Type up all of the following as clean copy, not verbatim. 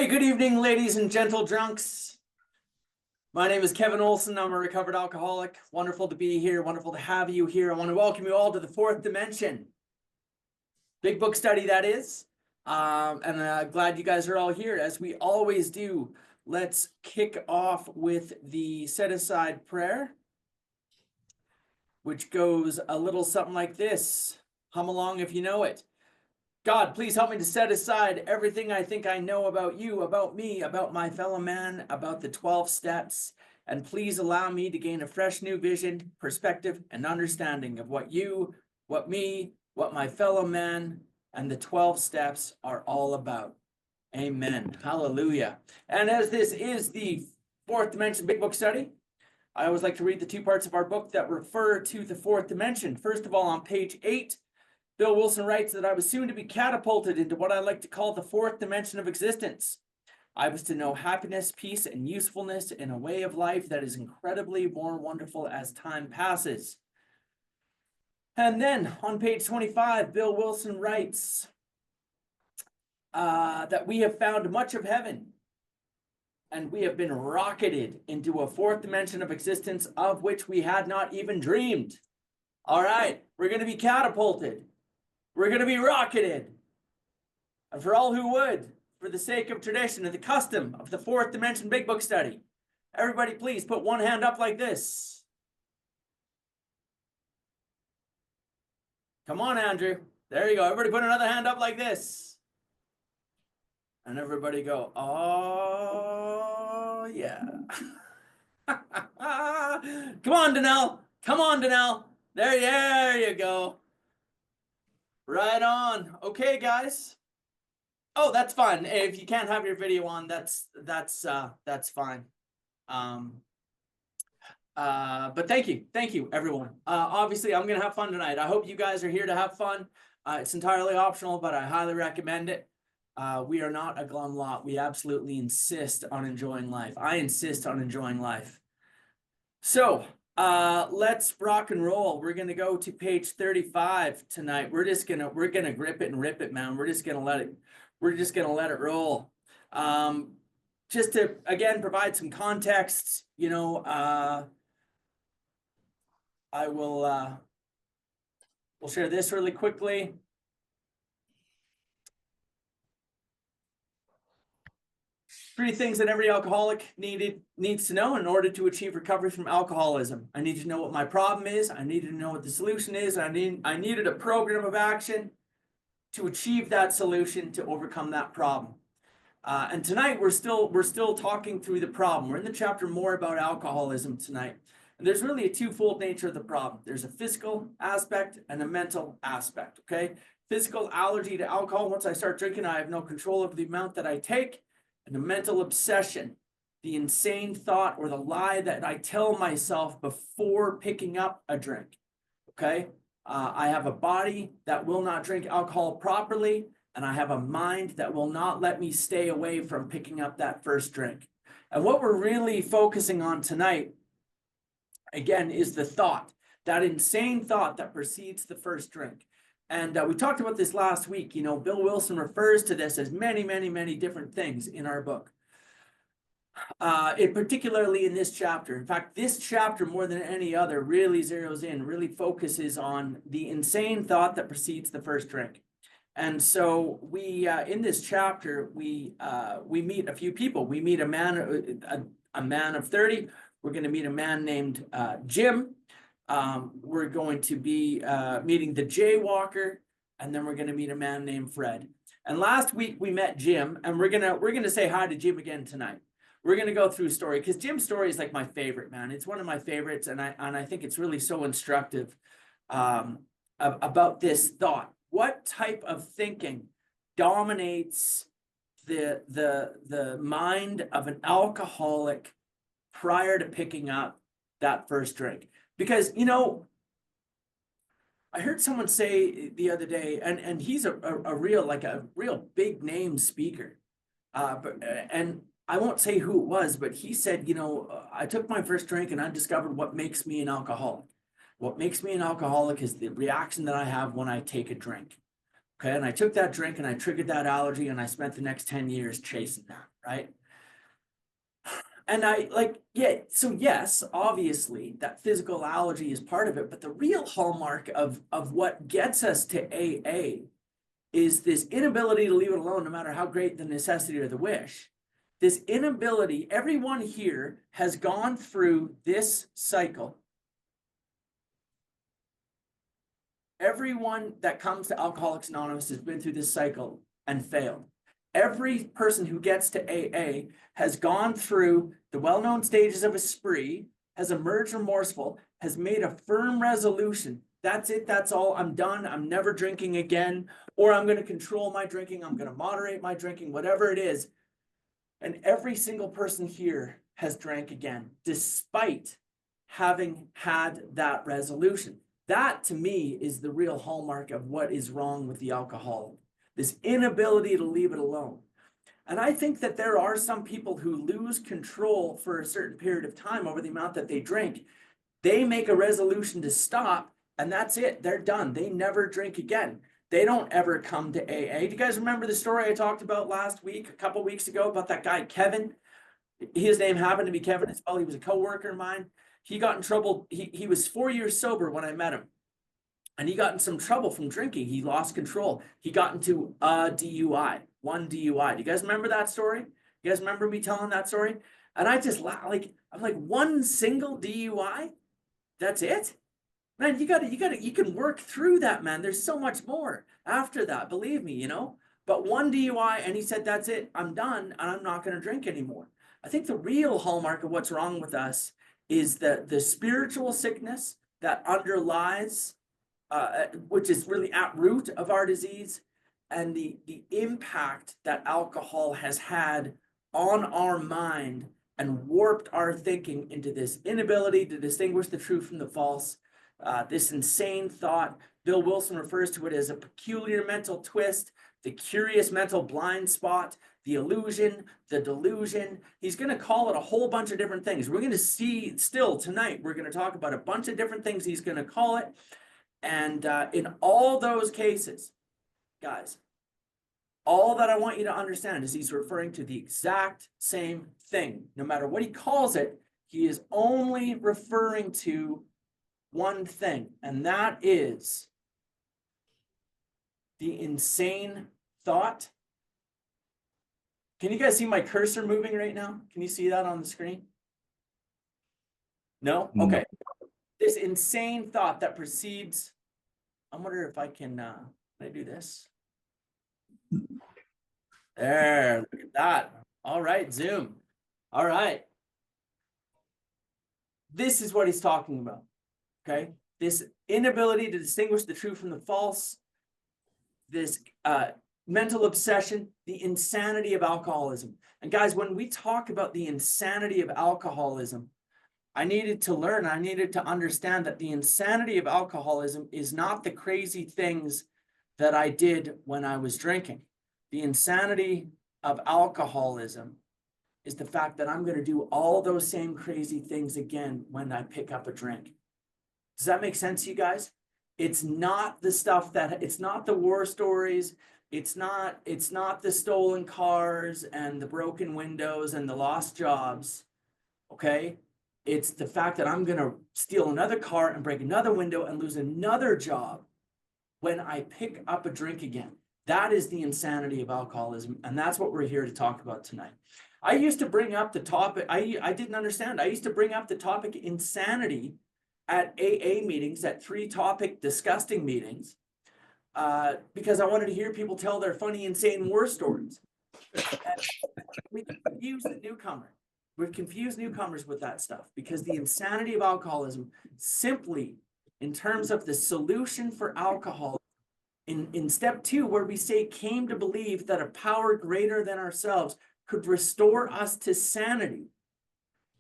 Hey, good evening, ladies and gentle drunks. My name is Kevin Olson. I'm a recovered alcoholic. Wonderful to be here. Wonderful to have you here. I want to welcome you all to the fourth dimension. Big book study, that is. And glad you guys are all here. As we always do, let's kick off with the set-aside prayer, which goes a little something like this. Hum along if you know it. God, please help me to set aside everything I think I know about you, about me, about my fellow man, about the 12 steps, and please allow me to gain a fresh new vision, perspective, and understanding of what you, what me, what my fellow man, and the 12 steps are all about. Amen. Hallelujah. And as this is the fourth dimension big book study, I always like to read the two parts of our book that refer to the fourth dimension. First of all, on page 8, Bill Wilson writes that I was soon to be catapulted into what I like to call the fourth dimension of existence. I was to know happiness, peace, and usefulness in a way of life that is incredibly more wonderful as time passes. And then on page 25, Bill Wilson writes that we have found much of heaven and we have been rocketed into a fourth dimension of existence of which we had not even dreamed. All right, we're going to be catapulted. We're going to be rocketed. And for all who would, for the sake of tradition and the custom of the fourth dimension big book study, everybody please put one hand up like this. Come on, Andrew. There you go. Everybody put another hand up like this. And everybody go, oh, yeah. Come on, Danelle. Come on, Danelle. There you go. Right on. Okay, guys. Oh, that's fine. If you can't have your video on, that's fine. But thank you, everyone. Obviously, I'm gonna have fun tonight. I hope you guys are here to have fun. It's entirely optional, but I highly recommend it. We are not a glum lot. We absolutely insist on enjoying life. I insist on enjoying life. So, let's rock and roll. We're gonna go to page 35 tonight. We're gonna grip it and rip it, man. We're just gonna let it roll. Just to again provide some context, I will we'll share this really quickly. Three things that every alcoholic needs to know in order to achieve recovery from alcoholism. I need to know what my problem is. I needed to know what the solution is. I needed a program of action to achieve that solution, to overcome that problem. And tonight we're still talking through the problem. We're in the chapter more about alcoholism tonight. And there's really a twofold nature of the problem. There's a physical aspect and a mental aspect, okay? Physical allergy to alcohol. Once I start drinking, I have no control over the amount that I take. And the mental obsession, the insane thought or the lie that I tell myself before picking up a drink, okay? I have a body that will not drink alcohol properly, and I have a mind that will not let me stay away from picking up that first drink. And what we're really focusing on tonight, again, is the thought, that insane thought that precedes the first drink. And we talked about this last week. Bill Wilson refers to this as many, many, many different things in our book. Particularly in this chapter. In fact, this chapter, more than any other, really zeroes in, really focuses on the insane thought that precedes the first drink. And so we, in this chapter, we meet a few people. We meet a man of 30. We're going to meet a man named Jim. We're going to be meeting the jaywalker, and then we're going to meet a man named Fred. And last week we met Jim, and we're gonna say hi to Jim again tonight. We're gonna go through a story because Jim's story is like my favorite, man. It's one of my favorites, and I think it's really so instructive about this thought. What type of thinking dominates the mind of an alcoholic prior to picking up that first drink? Because, I heard someone say the other day, and he's a real big name speaker, and I won't say who it was, but he said, I took my first drink and I discovered what makes me an alcoholic. What makes me an alcoholic is the reaction that I have when I take a drink. Okay, and I took that drink and I triggered that allergy and I spent the next 10 years chasing that, right? And I like, yeah, so yes, obviously that physical allergy is part of it, but the real hallmark of what gets us to AA is this inability to leave it alone, no matter how great the necessity or the wish. This inability, everyone here has gone through this cycle. Everyone that comes to Alcoholics Anonymous has been through this cycle and failed. Every person who gets to AA has gone through the well-known stages of a spree, has emerged remorseful, has made a firm resolution. That's it, that's all, I'm done, I'm never drinking again, or I'm going to control my drinking, I'm going to moderate my drinking, whatever it is. And every single person here has drank again, despite having had that resolution. That, to me, is the real hallmark of what is wrong with the alcoholic. This inability to leave it alone. And I think that there are some people who lose control for a certain period of time over the amount that they drink. They make a resolution to stop, and that's it. They're done. They never drink again. They don't ever come to AA. Do you guys remember the story I talked about last week, a couple weeks ago, about that guy, Kevin? His name happened to be Kevin as well. He was a coworker of mine. He got in trouble. He was 4 years sober when I met him. And he got in some trouble from drinking. He lost control. He got into a DUI, one DUI. Do you guys remember that story? You guys remember me telling that story? And I just I'm like, one single DUI? That's it? Man, you can work through that, man. There's so much more after that, believe me, But one DUI, and he said, that's it, I'm done, and I'm not going to drink anymore. I think the real hallmark of what's wrong with us is the spiritual sickness that underlies, which is really at root of our disease, and the impact that alcohol has had on our mind and warped our thinking into this inability to distinguish the true from the false, this insane thought. Bill Wilson refers to it as a peculiar mental twist, the curious mental blind spot, the illusion, the delusion. He's going to call it a whole bunch of different things. We're going to see still tonight, we're going to talk about a bunch of different things he's going to call it. And in all those cases, guys, all that I want you to understand is he's referring to the exact same thing. No matter what he calls it, he is only referring to one thing, and that is the insane thought. Can you guys see my cursor moving right now? Can you see that on the screen? No? Okay. This insane thought that precedes, I wonder if I can I do this? There, look at that. All right, zoom. All right. This is what he's talking about, okay? This inability to distinguish the true from the false, this mental obsession, the insanity of alcoholism. And guys, when we talk about the insanity of alcoholism, I needed to learn, I needed to understand that the insanity of alcoholism is not the crazy things that I did when I was drinking. The insanity of alcoholism is the fact that I'm going to do all those same crazy things again when I pick up a drink. Does that make sense to you guys? It's not the stuff it's not the war stories. It's not the stolen cars and the broken windows and the lost jobs. Okay. It's the fact that I'm going to steal another car and break another window and lose another job when I pick up a drink again. That is the insanity of alcoholism. And that's what we're here to talk about tonight. I used to bring up the topic. I didn't understand. I used to bring up the topic insanity at AA meetings, at 3-topic disgusting meetings, because I wanted to hear people tell their funny, insane war stories. And we confuse the newcomer. We've confused newcomers with that stuff because the insanity of alcoholism simply, in terms of the solution for alcohol, in step 2, where we say came to believe that a power greater than ourselves could restore us to sanity.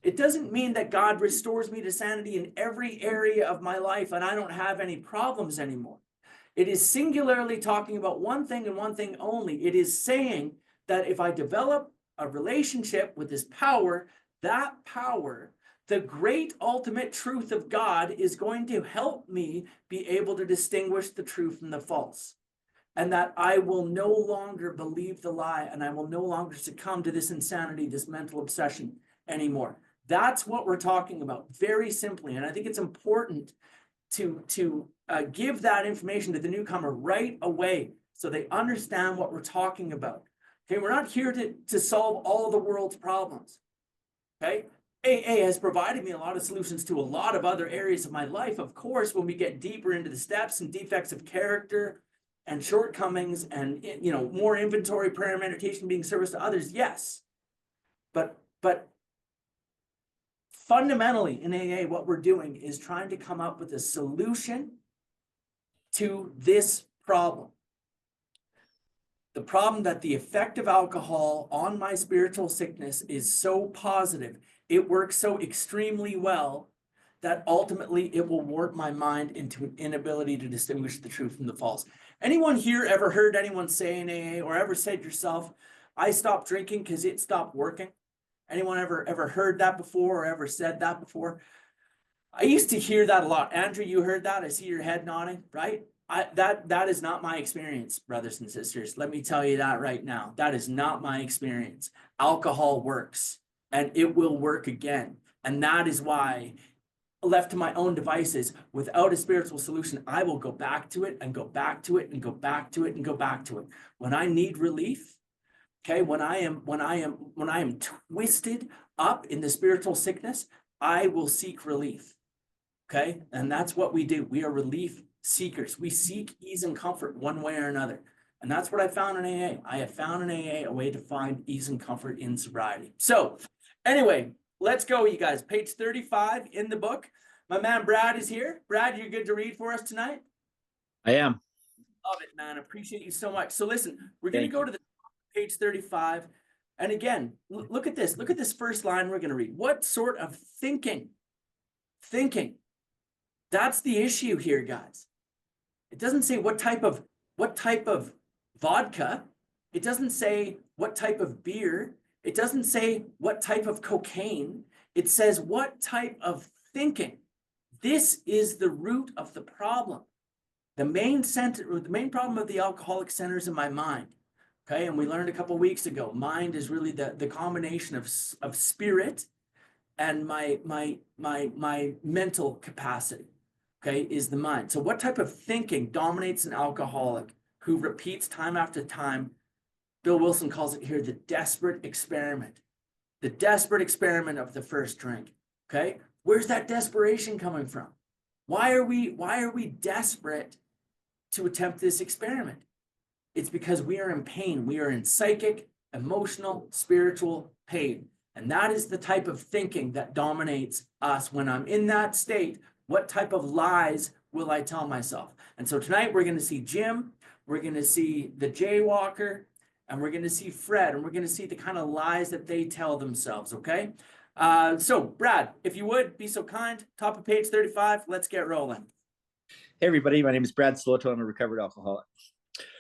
It doesn't mean that God restores me to sanity in every area of my life and I don't have any problems anymore. It is singularly talking about one thing and one thing only. It is saying that if I develop a relationship with this power, that power, the great ultimate truth of God, is going to help me be able to distinguish the true from the false. and that I will no longer believe the lie, and I will no longer succumb to this insanity, this mental obsession anymore. That's what we're talking about, very simply. And I think it's important to give that information to the newcomer right away so they understand what we're talking about. Okay, we're not here to solve all the world's problems. Okay, AA has provided me a lot of solutions to a lot of other areas of my life. Of course, when we get deeper into the steps and defects of character and shortcomings and, you know, more inventory, prayer, meditation, being service to others, yes. But fundamentally in AA, what we're doing is trying to come up with a solution to this problem. The problem that the effect of alcohol on my spiritual sickness is so positive, it works so extremely well, that ultimately it will warp my mind into an inability to distinguish the truth from the false. Anyone here ever heard anyone say in AA, or ever said yourself, I stopped drinking because it stopped working? Anyone ever heard that before, or ever said that before? I used to hear that a lot. Andrew, you heard that? I see your head nodding, right? That is not my experience, brothers and sisters. Let me tell you that right now. That is not my experience. Alcohol works, and it will work again. And that is why, left to my own devices, without a spiritual solution, I will go back to it and go back to it and go back to it and go back to it. When I need relief, okay, when I am twisted up in the spiritual sickness, I will seek relief. Okay, and that's what we do. We are relief seekers. We seek ease and comfort one way or another. And that's what I found in AA. I have found in AA a way to find ease and comfort in sobriety. So anyway, let's go, you guys. Page 35 in the book. My man Brad is here. Brad, you're good to read for us tonight? I am. Love it, man. Appreciate you so much. So listen, we're going to go to the page 35. And again, look at this. Look at this first line we're going to read. What sort of thinking? That's the issue here, guys. It doesn't say what type of vodka. It doesn't say what type of beer. It doesn't say what type of cocaine. It says what type of thinking. This is the root of the problem. The main problem of the alcoholic centers in my mind. Okay, and we learned a couple of weeks ago, mind is really the combination of spirit and my mental capacity. Okay, is the mind. So what type of thinking dominates an alcoholic who repeats time after time? Bill Wilson calls it here the desperate experiment. The desperate experiment of the first drink. Okay, where's that desperation coming from? Why are we desperate to attempt this experiment? It's because we are in pain. We are in psychic, emotional, spiritual pain. And that is the type of thinking that dominates us. When I'm in that state, what type of lies will I tell myself? And so tonight we're going to see Jim, we're going to see the jaywalker, and we're going to see Fred, and we're going to see the kind of lies that they tell themselves, okay? So Brad, if you would, be so kind, top of page 35, let's get rolling. Hey everybody, my name is Brad Sloto. I'm a recovered alcoholic.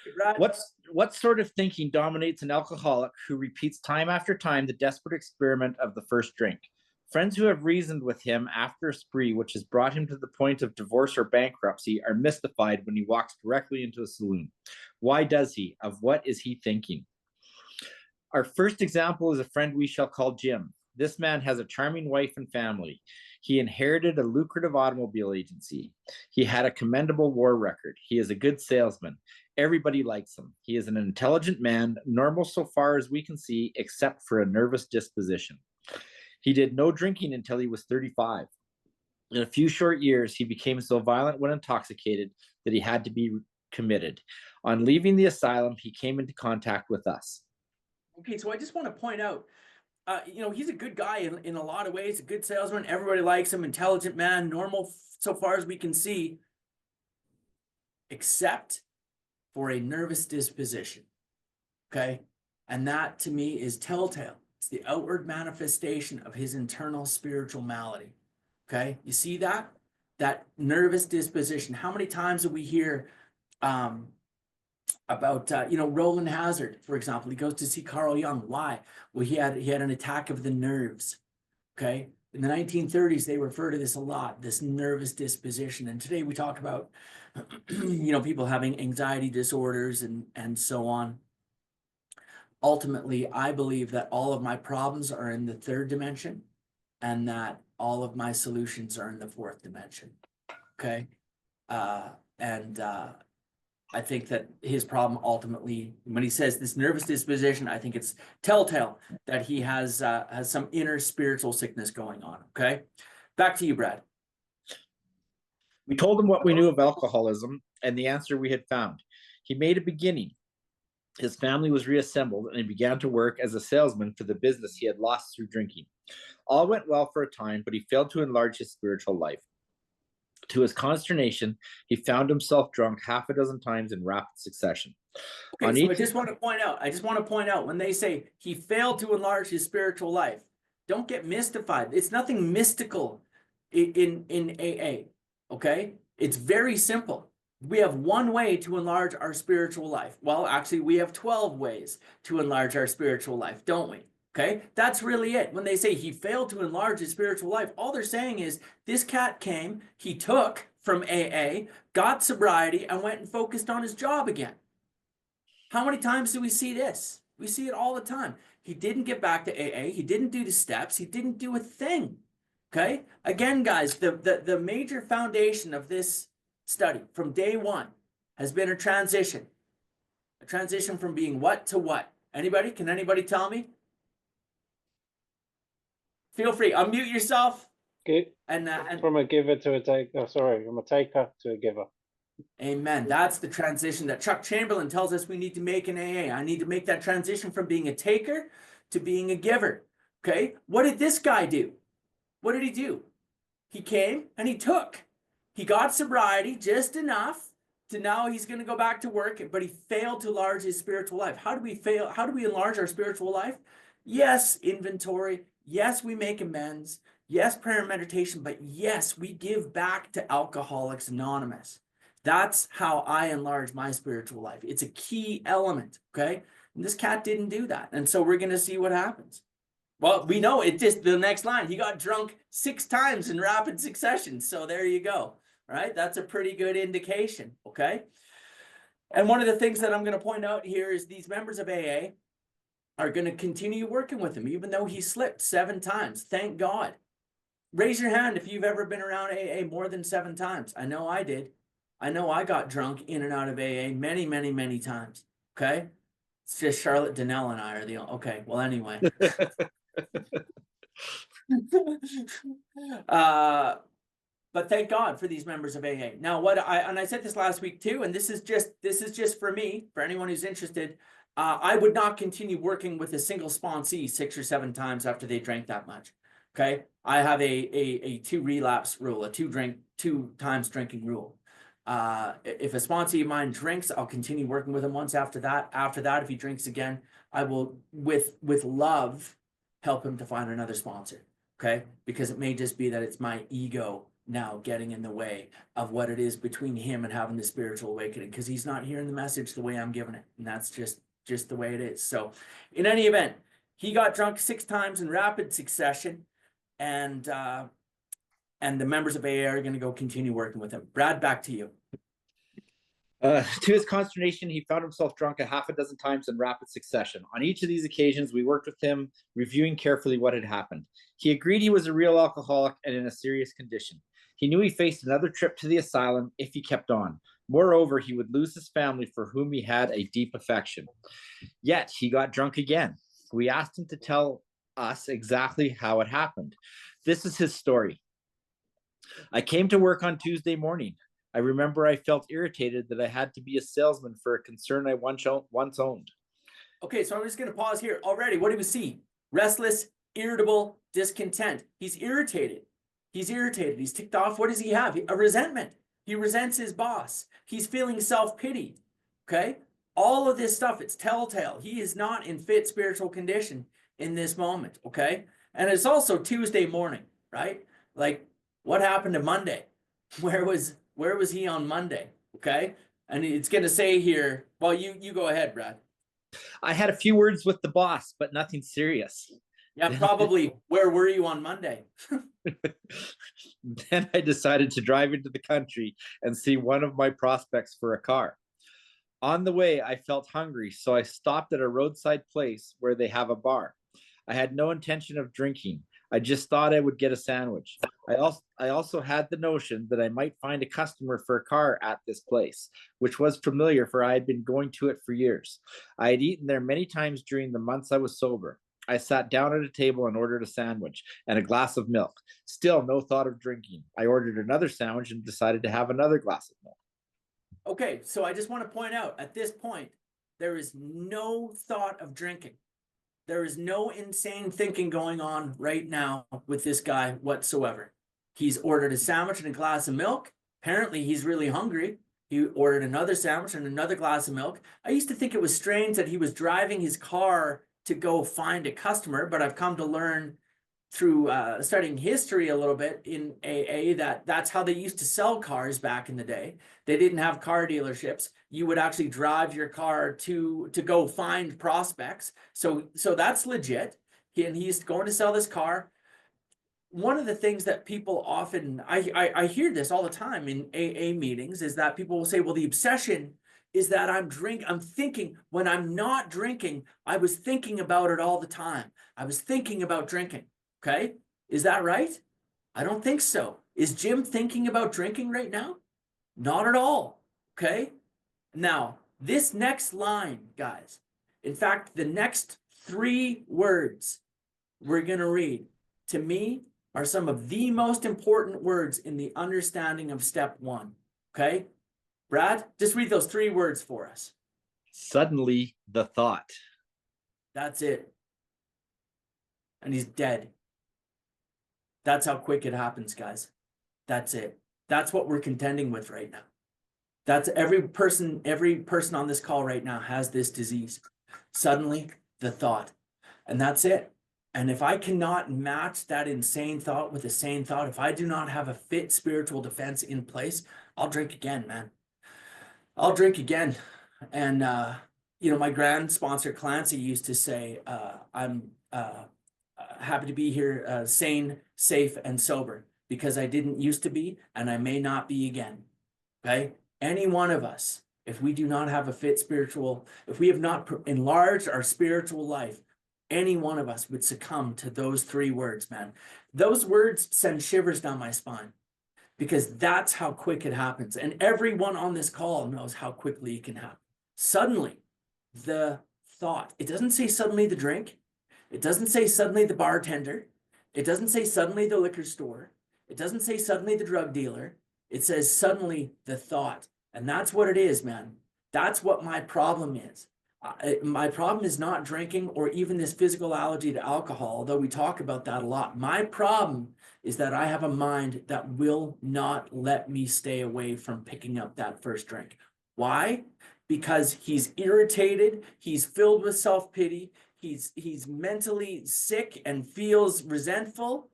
Hey, Brad. What sort of thinking dominates an alcoholic who repeats time after time the desperate experiment of the first drink? Friends who have reasoned with him after a spree which has brought him to the point of divorce or bankruptcy are mystified when he walks directly into a saloon. Why does he? Of what is he thinking? Our first example is a friend we shall call Jim. This man has a charming wife and family. He inherited a lucrative automobile agency. He had a commendable war record. He is a good salesman. Everybody likes him. He is an intelligent man, normal so far as we can see, except for a nervous disposition. He did no drinking until he was 35. In a few short years, he became so violent when intoxicated that he had to be committed. On leaving the asylum, he came into contact with us. Okay, so I just want to point out, he's a good guy in a lot of ways, a good salesman. Everybody likes him, intelligent man, normal so far as we can see, except for a nervous disposition. Okay, and that to me is telltale. It's the outward manifestation of his internal spiritual malady. Okay, you see that nervous disposition. How many times do we hear about Roland Hazard, for example? He goes to see Carl Jung. Why? Well, he had an attack of the nerves. Okay, in the 1930s they refer to this a lot, this nervous disposition, and today we talk about People having anxiety disorders and so on. Ultimately, I believe that all of my problems are in the third dimension and that all of my solutions are in the fourth dimension. Okay. And I think that his problem ultimately, when he says this nervous disposition, I think it's telltale that he has some inner spiritual sickness going on. Okay. Back to you, Brad. We told him what we knew of alcoholism and the answer we had found. He made a beginning. His family was reassembled and he began to work as a salesman for the business he had lost through drinking. All went well for a time, but he failed to enlarge his spiritual life. To his consternation, he found himself drunk half a dozen times in rapid succession. Okay, so I just want to point out when they say he failed to enlarge his spiritual life, don't get mystified. It's nothing mystical in AA. Okay, it's very simple. We have one way to enlarge our spiritual life. Well, actually, we have 12 ways to enlarge our spiritual life, don't we? Okay, that's really it. When they say he failed to enlarge his spiritual life, all they're saying is this cat came, he took from AA, got sobriety, and went and focused on his job again. How many times do we see this? We see it all the time. He didn't get back to AA. He didn't do the steps. He didn't do a thing. Okay? Again, guys, the major foundation of this study from day one has been a transition. A transition from being what to what? Anybody? Can anybody tell me? Feel free. Unmute yourself. From a giver to a taker. Sorry, from a taker to a giver. Amen. That's the transition that Chuck Chamberlain tells us we need to make in AA. I need to make that transition from being a taker to being a giver. Okay. What did this guy do? What did he do? He came and he took. He got sobriety just enough to now he's going to go back to work, but he failed to enlarge his spiritual life. How do we fail? How do we enlarge our spiritual life? Yes, inventory. Yes, we make amends. Yes, prayer and meditation. But yes, we give back to Alcoholics Anonymous. That's how I enlarge my spiritual life. It's a key element, okay? And this cat didn't do that. And so we're going to see what happens. Well, we know it just the next line. He got drunk 6 times in rapid succession. So there you go, right? That's a pretty good indication, okay? And one of the things that I'm going to point out here is these members of AA are going to continue working with him, even though he slipped 7 times. Thank God. Raise your hand if you've ever been around AA more than 7 times. I know I did. I know I got drunk in and out of AA many, many, many times. Okay. It's just Charlotte Donnell and I are the only. Okay. Well, anyway. But thank God for these members of AA. Now, I said this last week too, and this is just for me, for anyone who's interested. I would not continue working with a single sponsee 6 or 7 times after they drank that much. Okay. I have a 2 relapse rule, a 2 times drinking rule. If a sponsee of mine drinks, I'll continue working with him once after that. After that, if he drinks again, I will, with love, help him to find another sponsor. Okay. Because it may just be that it's my ego now getting in the way of what it is between him and having the spiritual awakening, because he's not hearing the message the way I'm giving it. And that's just the way it is. So in any event, he got drunk 6 times in rapid succession, and the members of AA are going to go continue working with him. Brad, back to you. To his consternation, he found himself drunk a half a dozen times in rapid succession. On each of these occasions, we worked with him, reviewing carefully what had happened. He agreed he was a real alcoholic and in a serious condition. He knew he faced another trip to the asylum if he kept on. Moreover, he would lose his family for whom he had a deep affection. Yet, he got drunk again. We asked him to tell us exactly how it happened. This is his story. I came to work on Tuesday morning. I remember I felt irritated that I had to be a salesman for a concern I once owned. Okay, so I'm just going to pause here. Already, what do we see? Restless, irritable, discontent. He's irritated. He's irritated. He's ticked off. What does he have? A resentment. He resents his boss. He's feeling self-pity. Okay? All of this stuff, it's telltale. He is not in fit spiritual condition in this moment. Okay? And it's also Tuesday morning, right? Like, what happened to Monday? Where was he on Monday? Okay. And it's going to say here, well, you go ahead, Brad. I had a few words with the boss, but nothing serious. Yeah, probably. Where were you on Monday? Then I decided to drive into the country and see one of my prospects for a car. On the way, I felt hungry, so I stopped at a roadside place where they have a bar. I had no intention of drinking. I just thought I would get a sandwich. I also had the notion that I might find a customer for a car at this place, which was familiar, for I had been going to it for years. I had eaten there many times during the months I was sober. I sat down at a table and ordered a sandwich and a glass of milk. Still no thought of drinking. I ordered another sandwich and decided to have another glass of milk. Okay, so I just want to point out at this point, there is no thought of drinking. There is no insane thinking going on right now with this guy whatsoever. He's ordered a sandwich and a glass of milk. Apparently, he's really hungry. He ordered another sandwich and another glass of milk. I used to think it was strange that he was driving his car to go find a customer, but I've come to learn through studying history a little bit in AA that that's how they used to sell cars back in the day. They didn't have car dealerships. You would actually drive your car to go find prospects. So that's legit. And he's going to sell this car. One of the things that people often, I hear this all the time in AA meetings, is that people will say, well, the obsession is that I'm thinking when I'm not drinking, I was thinking about it all the time. I was thinking about drinking. Okay, is that right? I don't think so. Is Jim thinking about drinking right now? Not at all. Okay, now this next line, guys, in fact, the next 3 words we're going to read, to me, are some of the most important words in the understanding of step 1. Okay, Brad, just read those 3 words for us. Suddenly, the thought. That's it. And he's dead. That's how quick it happens, guys. That's it. That's what we're contending with right now. That's every person on this call right now has this disease. Suddenly, the thought. And that's it. And if I cannot match that insane thought with a sane thought, if I do not have a fit spiritual defense in place, I'll drink again, man. I'll drink again. And, my grand sponsor, Clancy, used to say, I'm happy to be here, sane, safe, and sober, because I didn't used to be, and I may not be again. Okay? Any one of us, if we do not have a fit spiritual, if we have not enlarged our spiritual life, any one of us would succumb to those 3 words, man. Those words send shivers down my spine, because that's how quick it happens. And everyone on this call knows how quickly it can happen. Suddenly, the thought. It doesn't say suddenly the drink. It doesn't say suddenly the bartender. It doesn't say suddenly the liquor store. It doesn't say suddenly the drug dealer. It says suddenly the thought. And that's what it is, man. That's what my problem is. My problem is not drinking or even this physical allergy to alcohol, although we talk about that a lot. My problem is that I have a mind that will not let me stay away from picking up that first drink. Why? Because he's irritated. He's filled with self-pity. He's mentally sick and feels resentful,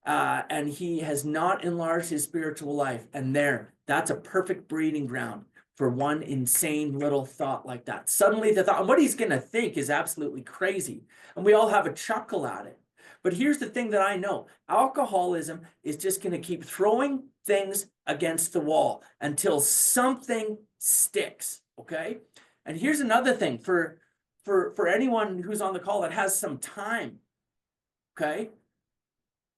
and he has not enlarged his spiritual life. And that's a perfect breeding ground for one insane little thought like that. Suddenly the thought, and what he's going to think is absolutely crazy. And we all have a chuckle at it. But here's the thing that I know. Alcoholism is just going to keep throwing things against the wall until something sticks, okay? And here's another thing for anyone who's on the call that has some time, okay?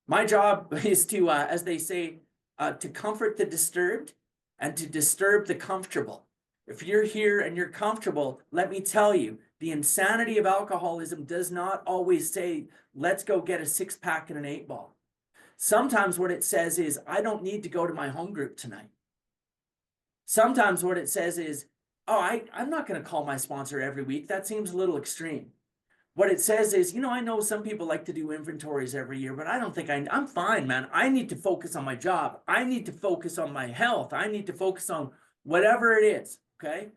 My job is to, as they say, to comfort the disturbed and to disturb the comfortable. If you're here and you're comfortable, let me tell you, the insanity of alcoholism does not always say, let's go get a 6-pack and an 8-ball. Sometimes what it says is, I don't need to go to my home group tonight. Sometimes what it says is, I'm not going to call my sponsor every week. That seems a little extreme. What it says is, I know some people like to do inventories every year, but I don't think I'm fine, man. I need to focus on my job. I need to focus on my health. I need to focus on whatever it is, okay?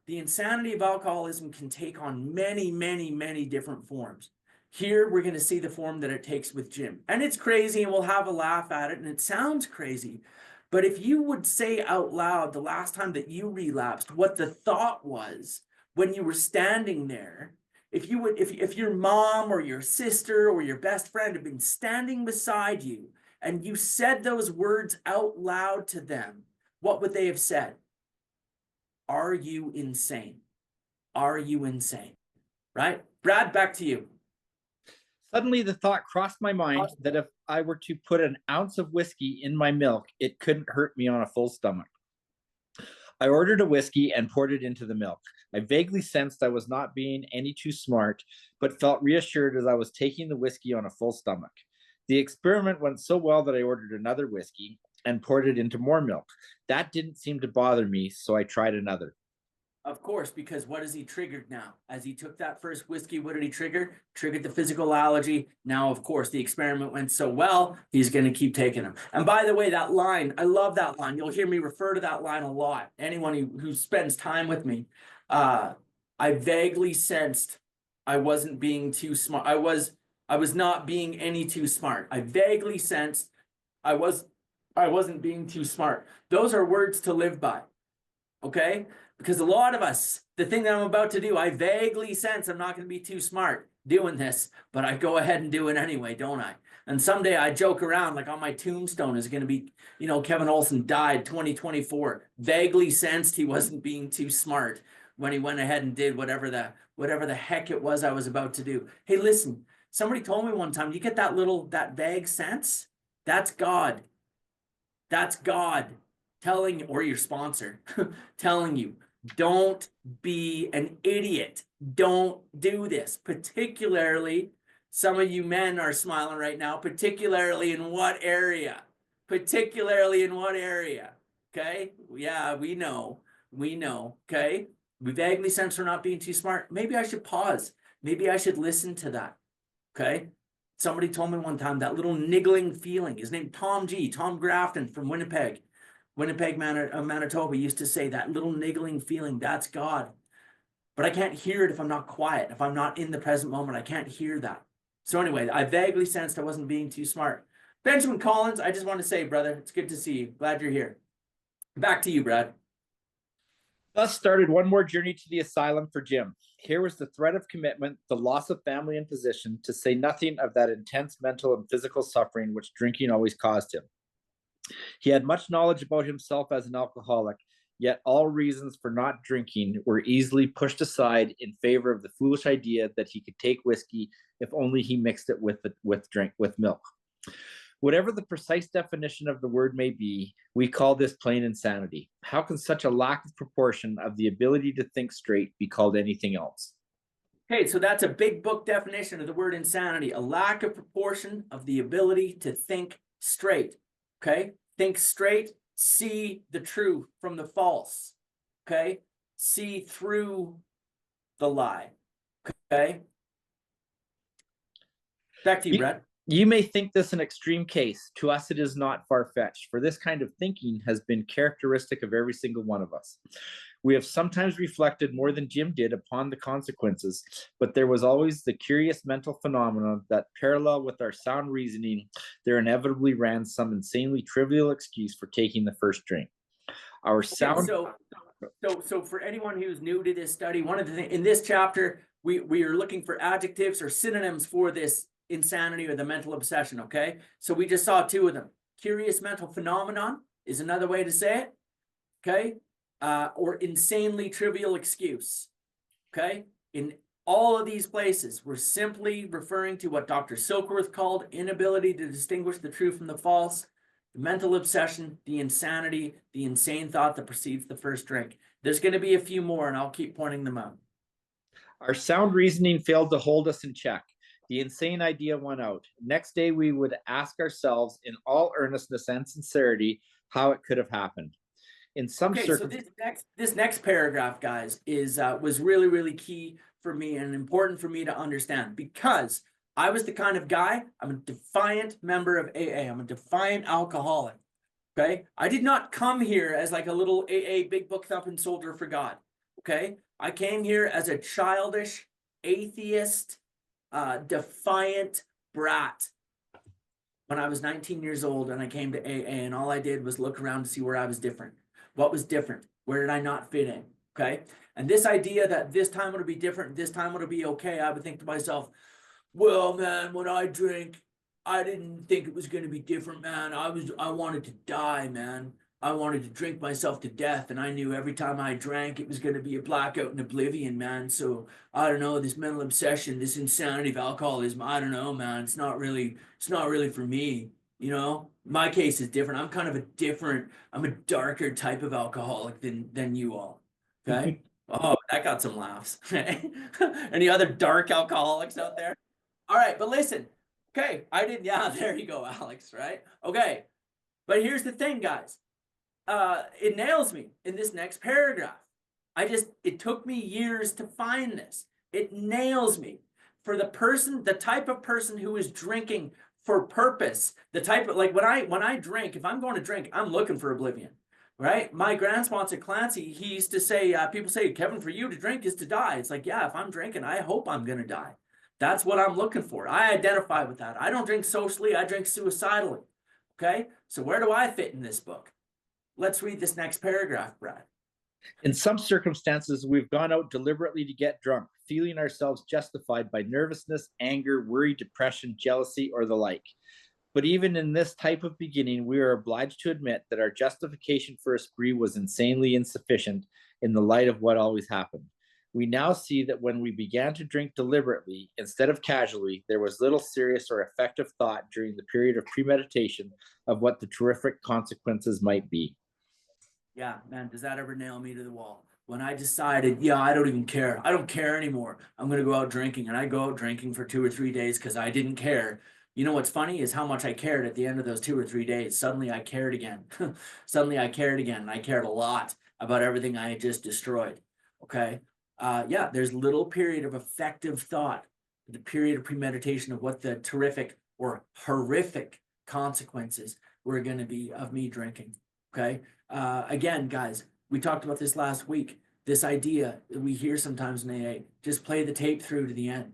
The insanity of alcoholism can take on many, many, many different forms. Here, we're going to see the form that it takes with Jim. And it's crazy, and we'll have a laugh at it, and it sounds crazy. But if you would say out loud the last time that you relapsed, what the thought was when you were standing there, if you would, if your mom or your sister or your best friend had been standing beside you and you said those words out loud to them, what would they have said? Are you insane? Are you insane? Right? Brad, back to you. Suddenly, the thought crossed my mind that if I were to put an ounce of whiskey in my milk, it couldn't hurt me on a full stomach. I ordered a whiskey and poured it into the milk. I vaguely sensed I was not being any too smart, but felt reassured as I was taking the whiskey on a full stomach. The experiment went so well that I ordered another whiskey and poured it into more milk. That didn't seem to bother me, so I tried another. Of course, because what has he triggered now? As he took that first whiskey, what did he trigger? Triggered the physical allergy. Now, of course, the experiment went so well, he's going to keep taking them. And by the way, that line, I love that line. You'll hear me refer to that line a lot. Anyone who spends time with me, I vaguely sensed I wasn't being too smart. I was not being any too smart. I vaguely sensed I wasn't being too smart. Those are words to live by. Okay? Because a lot of us, the thing that I'm about to do, I vaguely sense I'm not going to be too smart doing this, but I go ahead and do it anyway, don't I? And someday I joke around like on my tombstone is going to be, Kevin Olson died 2024. Vaguely sensed he wasn't being too smart when he went ahead and did whatever the heck it was I was about to do. Hey, listen, somebody told me one time, you get that vague sense? That's God. That's God telling, or your sponsor telling you, don't be an idiot. Don't do this. Particularly, some of you men are smiling right now, particularly in what area? Particularly in what area? Okay? Yeah, we know. Okay? We vaguely sense we're not being too smart. Maybe I should pause. Maybe I should listen to that. Okay? Somebody told me one time that little niggling feeling. His name Tom Grafton from Winnipeg, Manitoba, used to say that little niggling feeling, that's God. But I can't hear it if I'm not quiet. If I'm not in the present moment, I can't hear that. So anyway, I vaguely sensed I wasn't being too smart. Benjamin Collins, I just want to say, brother, it's good to see you. Glad you're here. Back to you, Brad. Thus started one more journey to the asylum for Jim. Here was the threat of commitment, the loss of family and position, to say nothing of that intense mental and physical suffering which drinking always caused him. He had much knowledge about himself as an alcoholic, yet all reasons for not drinking were easily pushed aside in favor of the foolish idea that he could take whiskey if only he mixed it with milk. Whatever the precise definition of the word may be, we call this plain insanity. How can such a lack of proportion of the ability to think straight be called anything else? Okay, so that's a big book definition of the word insanity. A lack of proportion of the ability to think straight. Okay, think straight, see the true from the false. Okay, see through the lie. Okay, back to you, Brett. You may think this an extreme case. To us, it is not far-fetched, for this kind of thinking has been characteristic of every single one of us. We have sometimes reflected more than Jim did upon the consequences, but there was always the curious mental phenomenon that, parallel with our sound reasoning, there inevitably ran some insanely trivial excuse for taking the first drink. Our sound. So for anyone who's new to this study, one of the things in this chapter, we are looking for adjectives or synonyms for this insanity or the mental obsession. Okay, so we just saw two of them. Curious mental phenomenon is another way to say it. Okay. Or insanely trivial excuse. Okay, in all of these places, we're simply referring to what Dr. Silkworth called inability to distinguish the true from the false, the mental obsession, the insanity, the insane thought that precedes the first drink. There's going to be a few more, and I'll keep pointing them out. Our sound reasoning failed to hold us in check. The insane idea won out. Next day, we would ask ourselves in all earnestness and sincerity how it could have happened. In some so this next paragraph, guys, was really, really key for me and important for me to understand, because I was the kind of guy, I'm a defiant member of AA. I'm a defiant alcoholic. Okay. I did not come here as like a little AA big book thumping soldier for God. Okay. I came here as a childish, atheist, defiant brat when I was 19 years old, and I came to AA, and all I did was look around to see where I was different. What was different? Where did I not fit in? Okay. And this idea that this time it'll be different, this time it'll be okay, I would think to myself, well, man, when I drink, I didn't think it was going to be different, man. I wanted to die, man. I wanted to drink myself to death, and I knew every time I drank, it was going to be a blackout and oblivion, man. So I don't know, this mental obsession, this insanity of alcoholism, I don't know, man. It's not really for me. You know, my case is different. I'm kind of I'm a darker type of alcoholic than you all. Okay. Oh, that got some laughs. Any other dark alcoholics out there? All right, but listen. Okay, yeah, there you go, Alex, right? Okay, but here's the thing, guys. It nails me in this next paragraph. It took me years to find this. It nails me. For the type of person who is drinking for purpose, the type of, like when I drink, if I'm going to drink, I'm looking for oblivion, right? My grand sponsor, Clancy, he used to say, people say, Kevin, for you to drink is to die. It's like, yeah, if I'm drinking, I hope I'm going to die. That's what I'm looking for. I identify with that. I don't drink socially, I drink suicidally. Okay, so where do I fit in this book? Let's read this next paragraph, Brad. In some circumstances, we've gone out deliberately to get drunk, feeling ourselves justified by nervousness, anger, worry, depression, jealousy, or the like. But even in this type of beginning, we are obliged to admit that our justification for a spree was insanely insufficient in the light of what always happened. We now see that when we began to drink deliberately instead of casually, there was little serious or effective thought during the period of premeditation of what the terrific consequences might be. Yeah, man, does that ever nail me to the wall? When I decided, yeah, I don't even care. I don't care anymore. I'm going to go out drinking. And I go out drinking for 2 or 3 days because I didn't care. You know what's funny is how much I cared at the end of those 2 or 3 days. Suddenly I cared again. Suddenly I cared again. And I cared a lot about everything I had just destroyed. Okay. Yeah, there's little period of effective thought, the period of premeditation of what the terrific or horrific consequences were going to be of me drinking. Okay. Again, guys, we talked about this last week. This idea that we hear sometimes in AA, just play the tape through to the end.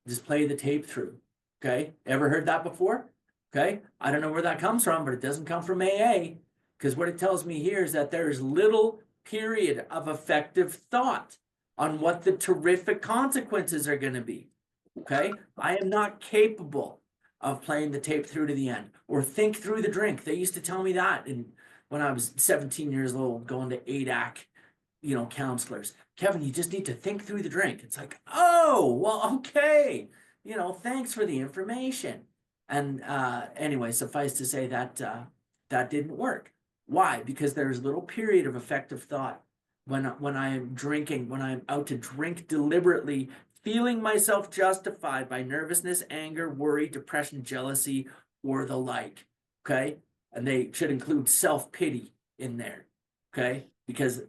Just play the tape through. Okay. Ever heard that before? Okay. I don't know where that comes from, but it doesn't come from AA, because what it tells me here is that there is little period of effective thought on what the terrific consequences are going to be. Okay. I am not capable of playing the tape through to the end or think through the drink. They used to tell me that when I was 17 years old, going to ADAC, counselors. Kevin, you just need to think through the drink. It's like, oh, well, okay. Thanks for the information. And anyway, suffice to say that that didn't work. Why? Because there's little period of effective thought when I am drinking, when I'm out to drink deliberately, feeling myself justified by nervousness, anger, worry, depression, jealousy, or the like. Okay. And they should include self-pity in there. Okay. Because,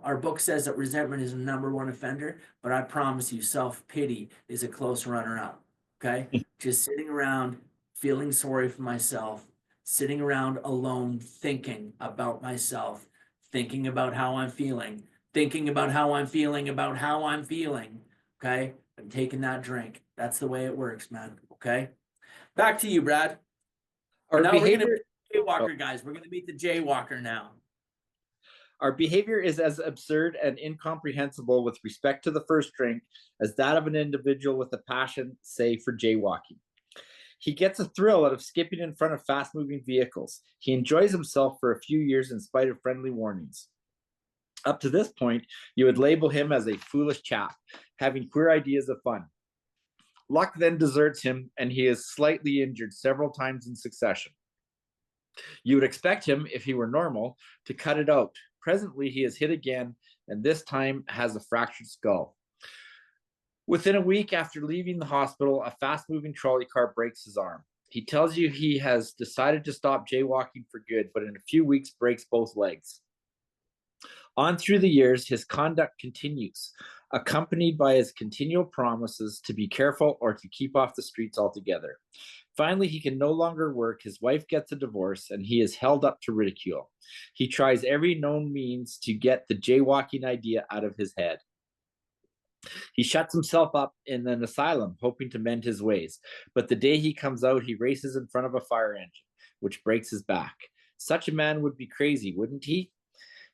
our book says that resentment is the #1 offender, but I promise you self-pity is a close runner-up. Okay. Just sitting around feeling sorry for myself, sitting around alone, thinking about myself, thinking about how I'm feeling, thinking about how I'm feeling about how I'm feeling. Okay. I'm taking that drink. That's the way it works, man. Okay. Back to you, Brad. Our now behavior, we're going to Jaywalker, guys. We're going to meet the Jaywalker now. Our behavior is as absurd and incomprehensible with respect to the first drink as that of an individual with a passion, say, for jaywalking. He gets a thrill out of skipping in front of fast-moving vehicles. He enjoys himself for a few years in spite of friendly warnings. Up to this point, you would label him as a foolish chap, having queer ideas of fun. Luck then deserts him, and he is slightly injured several times in succession. You would expect him, if he were normal, to cut it out. Presently, he is hit again, and this time has a fractured skull. Within a week after leaving the hospital, a fast-moving trolley car breaks his arm. He tells you he has decided to stop jaywalking for good, but in a few weeks breaks both legs. On through the years, his conduct continues, accompanied by his continual promises to be careful or to keep off the streets altogether. Finally, he can no longer work. His wife gets a divorce, and he is held up to ridicule. He tries every known means to get the jaywalking idea out of his head. He shuts himself up in an asylum, hoping to mend his ways. But the day he comes out, he races in front of a fire engine, which breaks his back. Such a man would be crazy, wouldn't he?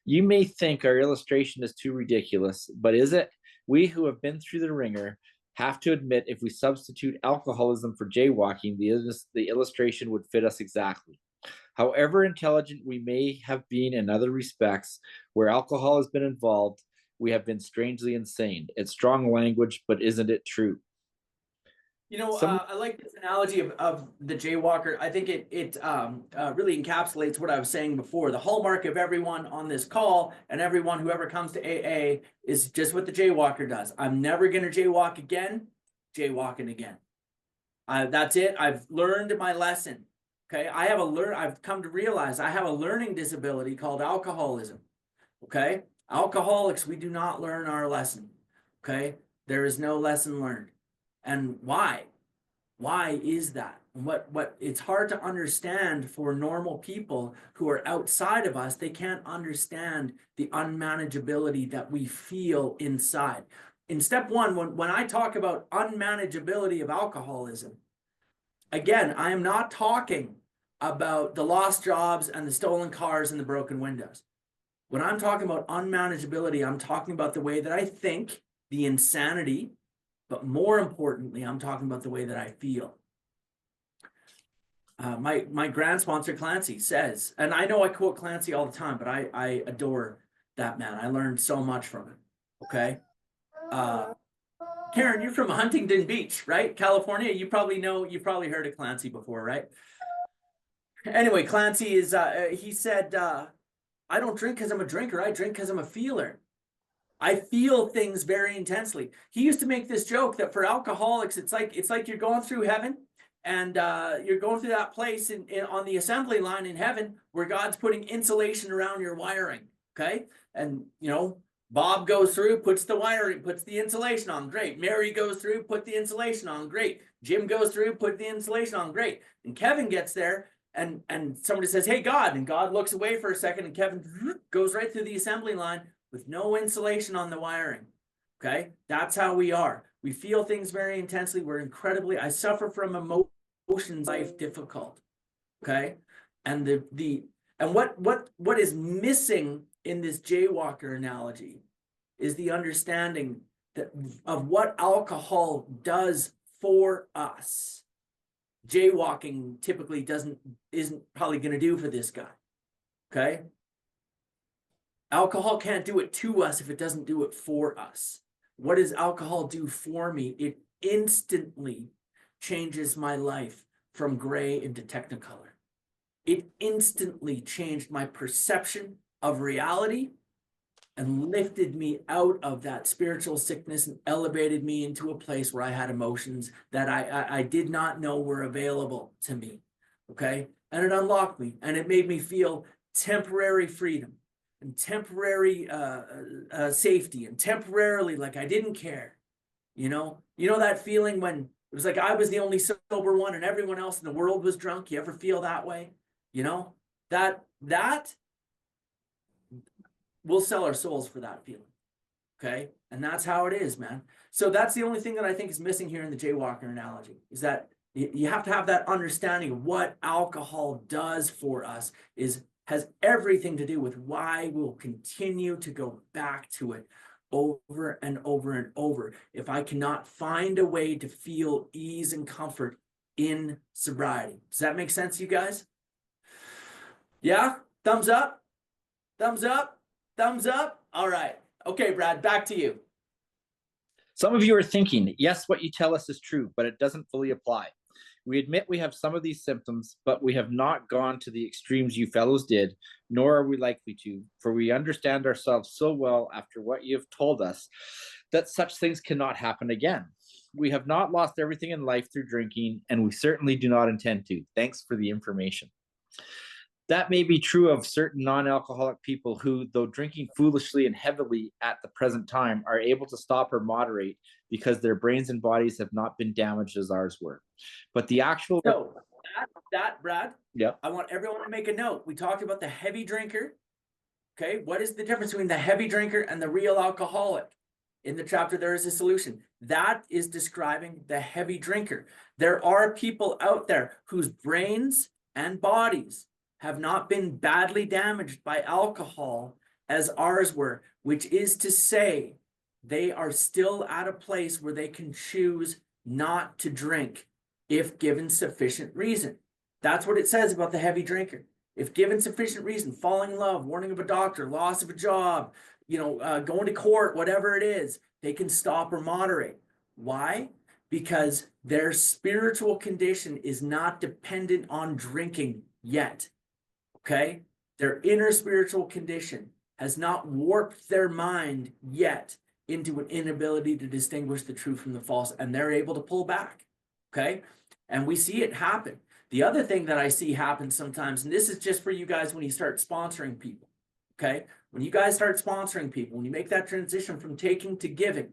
You may think our illustration is too ridiculous, but is it? We who have been through the ringer have to admit if we substitute alcoholism for jaywalking, the illustration would fit us exactly. However intelligent we may have been in other respects, where alcohol has been involved, we have been strangely insane. It's strong language, but isn't it true? You know, Some I like this analogy of the jaywalker. I think it really encapsulates what I was saying before. The hallmark of everyone on this call and everyone who ever comes to AA is just what the jaywalker does. I'm never going to jaywalk again, jaywalking again. That's it. I've learned my lesson. Okay, I've come to realize I have a learning disability called alcoholism. Okay, alcoholics, we do not learn our lesson. Okay, there is no lesson learned. And why? Why is that? What it's hard to understand for normal people who are outside of us. They can't understand the unmanageability that we feel inside. In step one, when I talk about unmanageability of alcoholism, again, I am not talking about the lost jobs and the stolen cars and the broken windows. When I'm talking about unmanageability, I'm talking about the way that I think, the insanity, but more importantly, I'm talking about the way that I feel. My grand sponsor, Clancy, says, and I know I quote Clancy all the time, but I adore that man. I learned so much from him, okay? Karen, you're from Huntington Beach, right? California. You've probably heard of Clancy before, right? Anyway, Clancy is, he said, I don't drink because I'm a drinker. I drink because I'm a feeler. I feel things very intensely. He used to make this joke that for alcoholics, it's like you're going through heaven and you're going through that place on the assembly line in heaven where God's putting insulation around your wiring, okay? And, Bob goes through, puts the insulation on, great. Mary goes through, put the insulation on, great. Jim goes through, put the insulation on, great. And Kevin gets there and somebody says, hey, God, and God looks away for a second and Kevin goes right through the assembly line with no insulation on the wiring, okay? That's how we are. We feel things very intensely. I suffer from emotions, life difficult, okay? And what is missing in this jaywalker analogy is the understanding of what alcohol does for us. Jaywalking typically isn't probably going to do for this guy, okay? Alcohol can't do it to us if it doesn't do it for us. What does alcohol do for me? It instantly changes my life from gray into technicolor. It instantly changed my perception of reality and lifted me out of that spiritual sickness and elevated me into a place where I had emotions that I did not know were available to me, okay? And it unlocked me and it made me feel temporary freedom and temporary safety and temporarily like I didn't care, you know that feeling when it was like I was the only sober one and everyone else in the world was drunk. You ever feel that way? That we'll sell our souls for that feeling, okay? And that's how it is, man. So that's the only thing that I think is missing here in the jaywalker analogy is that you have to have that understanding of what alcohol does for us has everything to do with why we'll continue to go back to it over and over and over if I cannot find a way to feel ease and comfort in sobriety. Does that make sense, you guys? Yeah? Thumbs up? Thumbs up? Thumbs up? All right. Okay, Brad, back to you. Some of you are thinking, yes, what you tell us is true, but it doesn't fully apply. We admit we have some of these symptoms, but we have not gone to the extremes you fellows did, nor are we likely to, for we understand ourselves so well after what you have told us that such things cannot happen again. We have not lost everything in life through drinking, and we certainly do not intend to. Thanks for the information. That may be true of certain non-alcoholic people who, though drinking foolishly and heavily at the present time, are able to stop or moderate because their brains and bodies have not been damaged as ours were. But the actual... So that Brad, yeah, I want everyone to make a note. We talked about the heavy drinker. Okay, what is the difference between the heavy drinker and the real alcoholic? In the chapter, there is a solution. That is describing the heavy drinker. There are people out there whose brains and bodies have not been badly damaged by alcohol as ours were, which is to say they are still at a place where they can choose not to drink if given sufficient reason. That's what it says about the heavy drinker. If given sufficient reason, falling in love, warning of a doctor, loss of a job, going to court, whatever it is, they can stop or moderate. Why? Because their spiritual condition is not dependent on drinking yet. Okay? Their inner spiritual condition has not warped their mind yet into an inability to distinguish the true from the false, and they're able to pull back. Okay? And we see it happen. The other thing that I see happen sometimes, and this is just for you guys when you start sponsoring people. Okay? When you guys start sponsoring people, when you make that transition from taking to giving,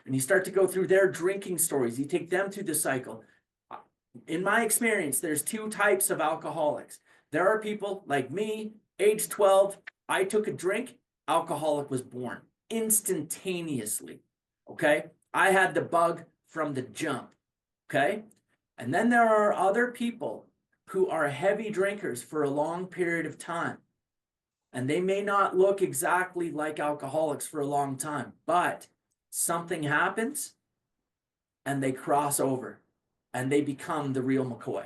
and you start to go through their drinking stories, you take them through the cycle. In my experience, there's two types of alcoholics. There are people like me, age 12, I took a drink, alcoholic was born instantaneously. Okay? I had the bug from the jump. Okay? And then there are other people who are heavy drinkers for a long period of time. And they may not look exactly like alcoholics for a long time, but something happens and they cross over and they become the real McCoy.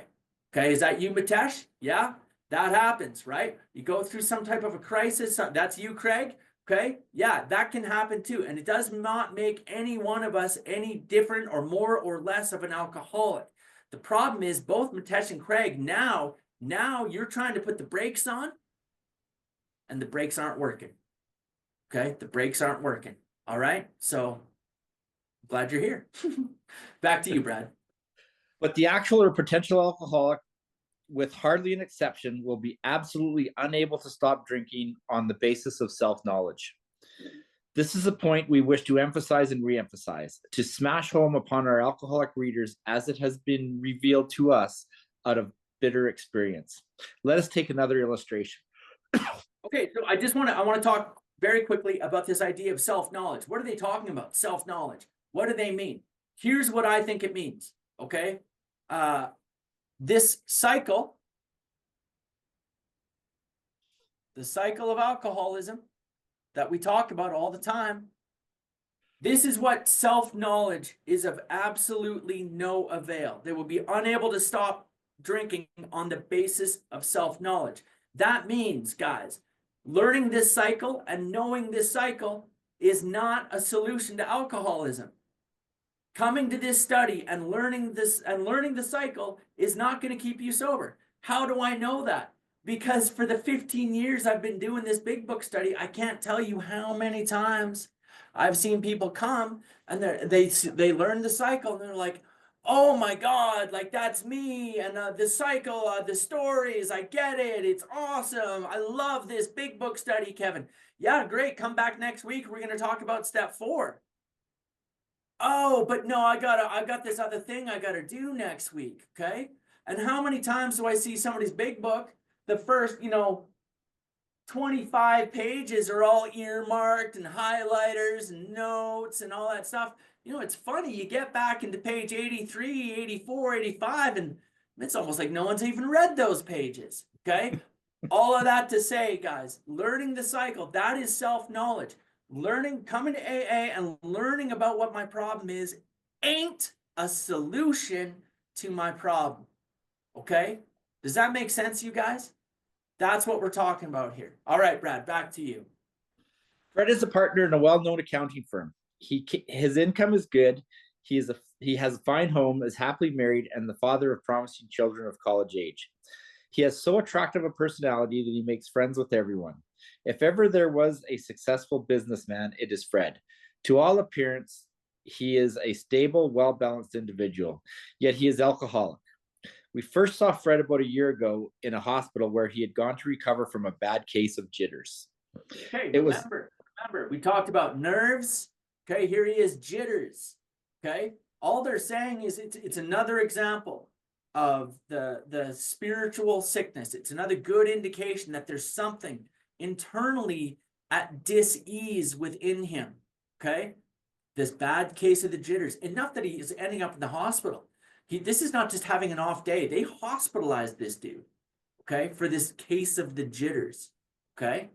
Okay, is that you, Mitesh? Yeah, that happens, right? You go through some type of a crisis. That's you, Craig. Okay, yeah, that can happen too. And it does not make any one of us any different or more or less of an alcoholic. The problem is both Mitesh and Craig, now you're trying to put the brakes on and the brakes aren't working. Okay, the brakes aren't working. All right, so glad you're here. Back to you, Brad. But the actual or potential alcoholic, with hardly an exception, will be absolutely unable to stop drinking on the basis of self-knowledge. This is a point we wish to emphasize and re-emphasize, to smash home upon our alcoholic readers as it has been revealed to us out of bitter experience. Let us take another illustration. Okay, so I want to talk very quickly about this idea of self-knowledge. What are they talking about? Self-knowledge. What do they mean? Here's what I think it means. Okay, this cycle, the cycle of alcoholism that we talk about all the time, this is what self-knowledge is of absolutely no avail. They will be unable to stop drinking on the basis of self-knowledge. That means, guys, learning this cycle and knowing this cycle is not a solution to alcoholism. Coming to this study and learning this and learning the cycle is not going to keep you sober. How do I know that? Because for the 15 years I've been doing this big book study, I can't tell you how many times I've seen people come and they learn the cycle and they're like, oh my God, like that's me. And the cycle, the stories, I get it. It's awesome. I love this big book study, Kevin. Yeah, great. Come back next week. We're going to talk about step 4. Oh, but no, I got this other thing I gotta do next week. Okay. And how many times do I see somebody's big book? The first, 25 pages are all earmarked and highlighters and notes and all that stuff. It's funny, you get back into page 83, 84, 85, and it's almost like no one's even read those pages. Okay. All of that to say, guys, learning the cycle, that is self-knowledge. Coming to AA and learning about what my problem is ain't a solution to my problem. Okay? Does that make sense, you guys? That's what we're talking about here. All right, Brad, back to you. Fred is a partner in a well-known accounting firm. His income is good. He has a fine home, is happily married, and the father of promising children of college age. He has so attractive a personality that he makes friends with everyone. If ever there was a successful businessman, it is Fred. To all appearance, he is a stable, well-balanced individual, yet he is alcoholic. We first saw Fred about a year ago in a hospital where he had gone to recover from a bad case of jitters. Okay, remember, we talked about nerves. Okay, here he is, jitters. Okay, all they're saying is it's another example of the spiritual sickness. It's another good indication that there's something internally at dis-ease within him. Okay, this bad case of the jitters, enough that he is ending up in the hospital. This is not just having an off day. They hospitalized this dude, okay, for this case of the jitters. Okay,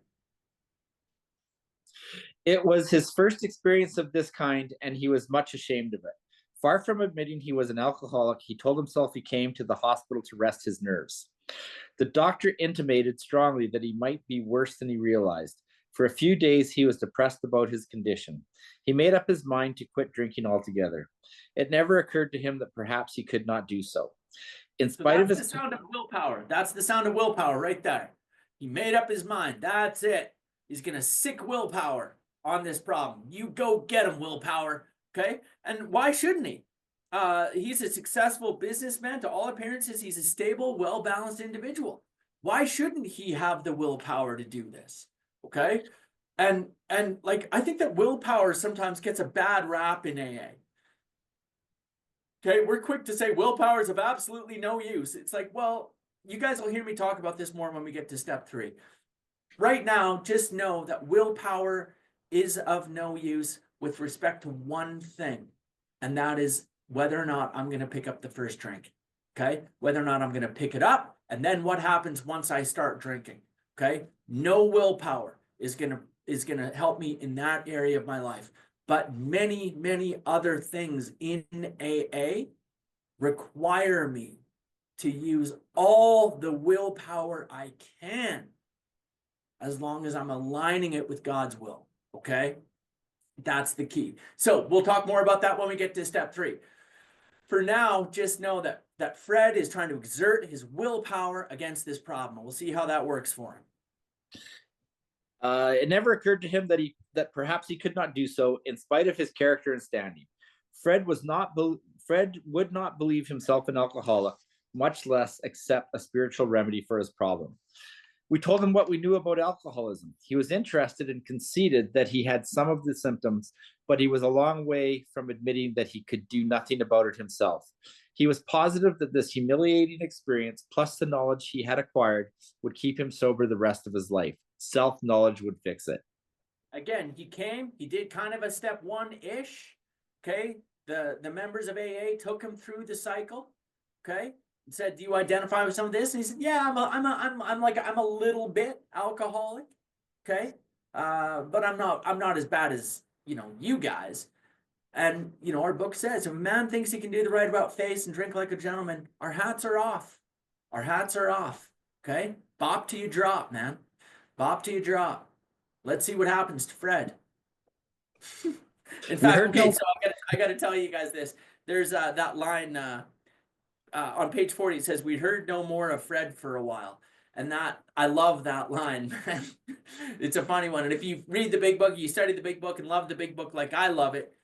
It was his first experience of this kind, and he was much ashamed of it. Far from admitting he was an alcoholic, he told himself he came to the hospital to rest his nerves. The doctor intimated strongly that he might be worse than he realized. For a few days, he was depressed about his condition. He made up his mind to quit drinking altogether. It never occurred to him that perhaps he could not do so. In So spite of that's his the sound of willpower. That's the sound of willpower right there. He made up his mind. That's it. He's going to sick willpower on this problem. You go get him, willpower. Okay. And why shouldn't he? He's a successful businessman. To all appearances, he's a stable, well-balanced individual. Why shouldn't he have the willpower to do this? Okay. And like, I think that willpower sometimes gets a bad rap in AA. Okay, we're quick to say willpower is of absolutely no use. It's like, well, you guys will hear me talk about this more when we get to step 3. Right now, just know that willpower is of no use with respect to one thing, and that is whether or not I'm going to pick up the first drink. Okay, whether or not I'm going to pick it up, and then what happens once I start drinking. Okay, no willpower is going to help me in that area of my life. But many, many other things in AA require me to use all the willpower I can, as long as I'm aligning it with God's will. Okay? That's the key. So we'll talk more about that when we get to step 3. For now, just know that Fred is trying to exert his willpower against this problem. We'll see how that works for him. It never occurred to him that perhaps he could not do so, in spite of his character and standing. Fred would not believe himself an alcoholic, much less accept a spiritual remedy for his problem. We told him what we knew about alcoholism. He was interested and conceded that he had some of the symptoms, but he was a long way from admitting that he could do nothing about it himself. He was positive that this humiliating experience, plus the knowledge he had acquired, would keep him sober the rest of his life. Self-knowledge would fix it. Again, he did kind of a step 1-ish. Okay. The members of AA took him through the cycle. Okay. And said, do you identify with some of this? And he said, yeah, I'm a little bit alcoholic. Okay. But I'm not as bad as, you guys. And, our book says, if a man thinks he can do the right about face and drink like a gentleman, our hats are off. Our hats are off. Okay. Bop till you drop, man. Bop till you drop. Let's see what happens to Fred. In fact, okay, so I got to tell you guys this. There's that line on page 40. It says, "We heard no more of Fred for a while," and I love that line. It's a funny one. And if you read the big book, you study the big book, and love the big book like I love it,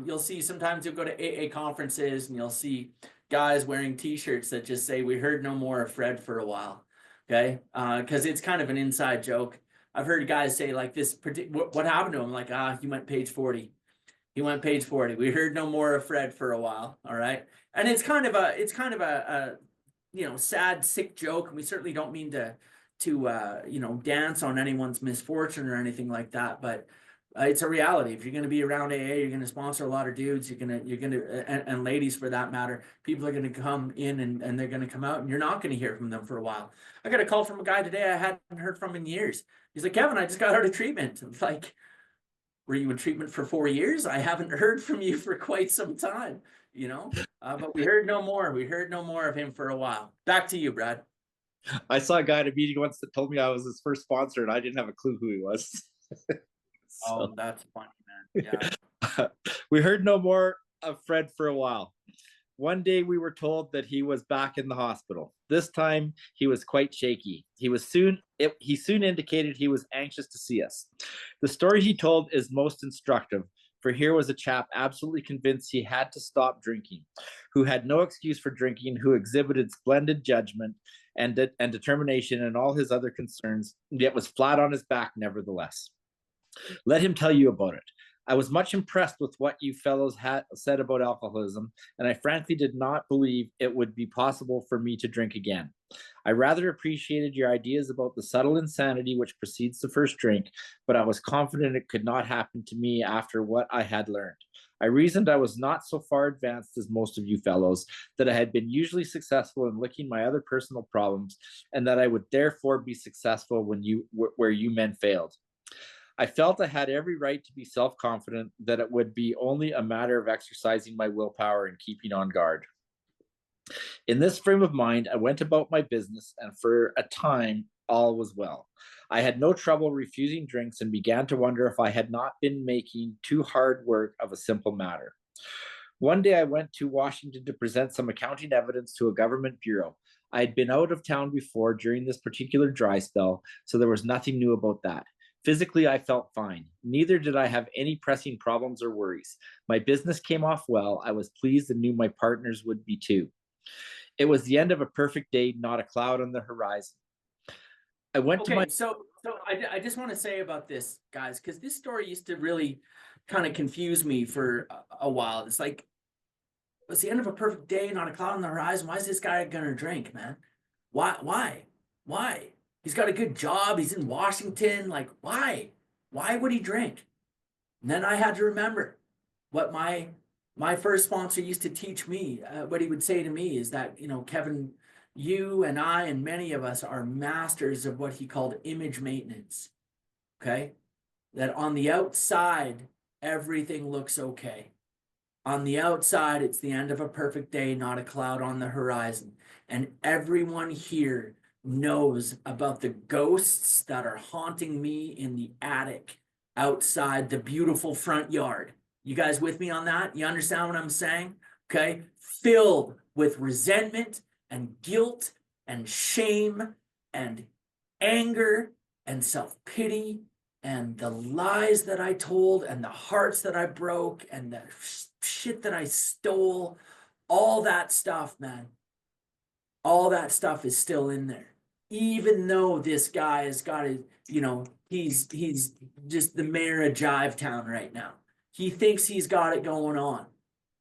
you'll see sometimes you'll go to AA conferences and you'll see guys wearing T-shirts that just say, "We heard no more of Fred for a while." Okay, because it's kind of an inside joke. I've heard guys say like this, what happened to him? Like, he went page 40. He went page 40. We heard no more of Fred for a while. All right. And it's kind of a sad, sick joke. And we certainly don't mean to dance on anyone's misfortune or anything like that. But it's a reality. If you're going to be around AA, you're going to sponsor a lot of dudes. And ladies for that matter. People are going to come in and they're going to come out, and you're not going to hear from them for a while. I got a call from a guy today I hadn't heard from in years. He's like, Kevin, I just got out of treatment. I'm like, were you in treatment for 4 years? I haven't heard from you for quite some time, but we heard no more. We heard no more of him for a while. Back to you, Brad. I saw a guy at a meeting once that told me I was his first sponsor, and I didn't have a clue who he was. Oh, that's funny, man. Yeah. We heard no more of Fred for a while. One day we were told that he was back in the hospital. This time he was quite shaky. He soon indicated he was anxious to see us. The story he told is most instructive, for here was a chap absolutely convinced he had to stop drinking, who had no excuse for drinking, who exhibited splendid judgment and determination in all his other concerns, yet was flat on his back nevertheless. Let him tell you about it. I was much impressed with what you fellows had said about alcoholism, and I frankly did not believe it would be possible for me to drink again. I rather appreciated your ideas about the subtle insanity which precedes the first drink, but I was confident it could not happen to me after what I had learned. I reasoned I was not so far advanced as most of you fellows, that I had been usually successful in licking my other personal problems, and that I would therefore be successful where you men failed. I felt I had every right to be self-confident, that it would be only a matter of exercising my willpower and keeping on guard. In this frame of mind, I went about my business, and for a time, all was well. I had no trouble refusing drinks and began to wonder if I had not been making too hard work of a simple matter. One day I went to Washington to present some accounting evidence to a government bureau. I had been out of town before during this particular dry spell, so there was nothing new about that. Physically, I felt fine. Neither did I have any pressing problems or worries. My business came off well. I was pleased and knew my partners would be too. It was the end of a perfect day, not a cloud on the horizon. I went to my. Okay, so I just want to say about this, guys, because this story used to really kind of confuse me for a while. It's like, it's the end of a perfect day, not a cloud on the horizon. Why is this guy gonna drink, man? Why? He's got a good job. He's in Washington. Like, why? Why would he drink? And then I had to remember what my first sponsor used to teach me. What he would say to me is that, you know, Kevin, you and I and many of us are masters of what he called image maintenance. Okay, that on the outside everything looks okay. On the outside, it's the end of a perfect day, not a cloud on the horizon. And everyone here knows about the ghosts that are haunting me in the attic outside the beautiful front yard. You guys with me on that? You understand what I'm saying? Okay. Filled with resentment and guilt and shame and anger and self-pity and the lies that I told and the hearts that I broke and the shit that I stole, all that stuff, man. All that stuff is still in there. Even though this guy has got a, you know, he's just the mayor of Jivetown right now. He thinks he's got it going on.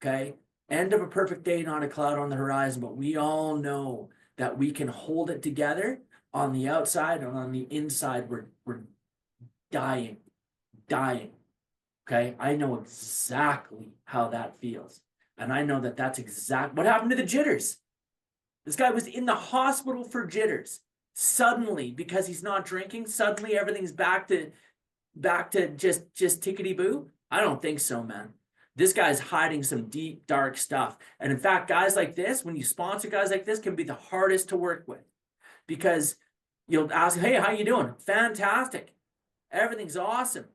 Okay. End of a perfect day, not a cloud on the horizon, but we all know that we can hold it together on the outside, and on the inside, we're dying. Okay, I know exactly how that feels, and I know that that's exact. What happened to the jitters? This guy was in the hospital for jitters. Suddenly, because he's not drinking, suddenly everything's back to just tickety boo. I don't think so, man. This guy's hiding some deep, dark stuff. And in fact, guys like this, when you sponsor guys like this, can be the hardest to work with, because you'll ask, hey, how you doing? Fantastic. Everything's awesome,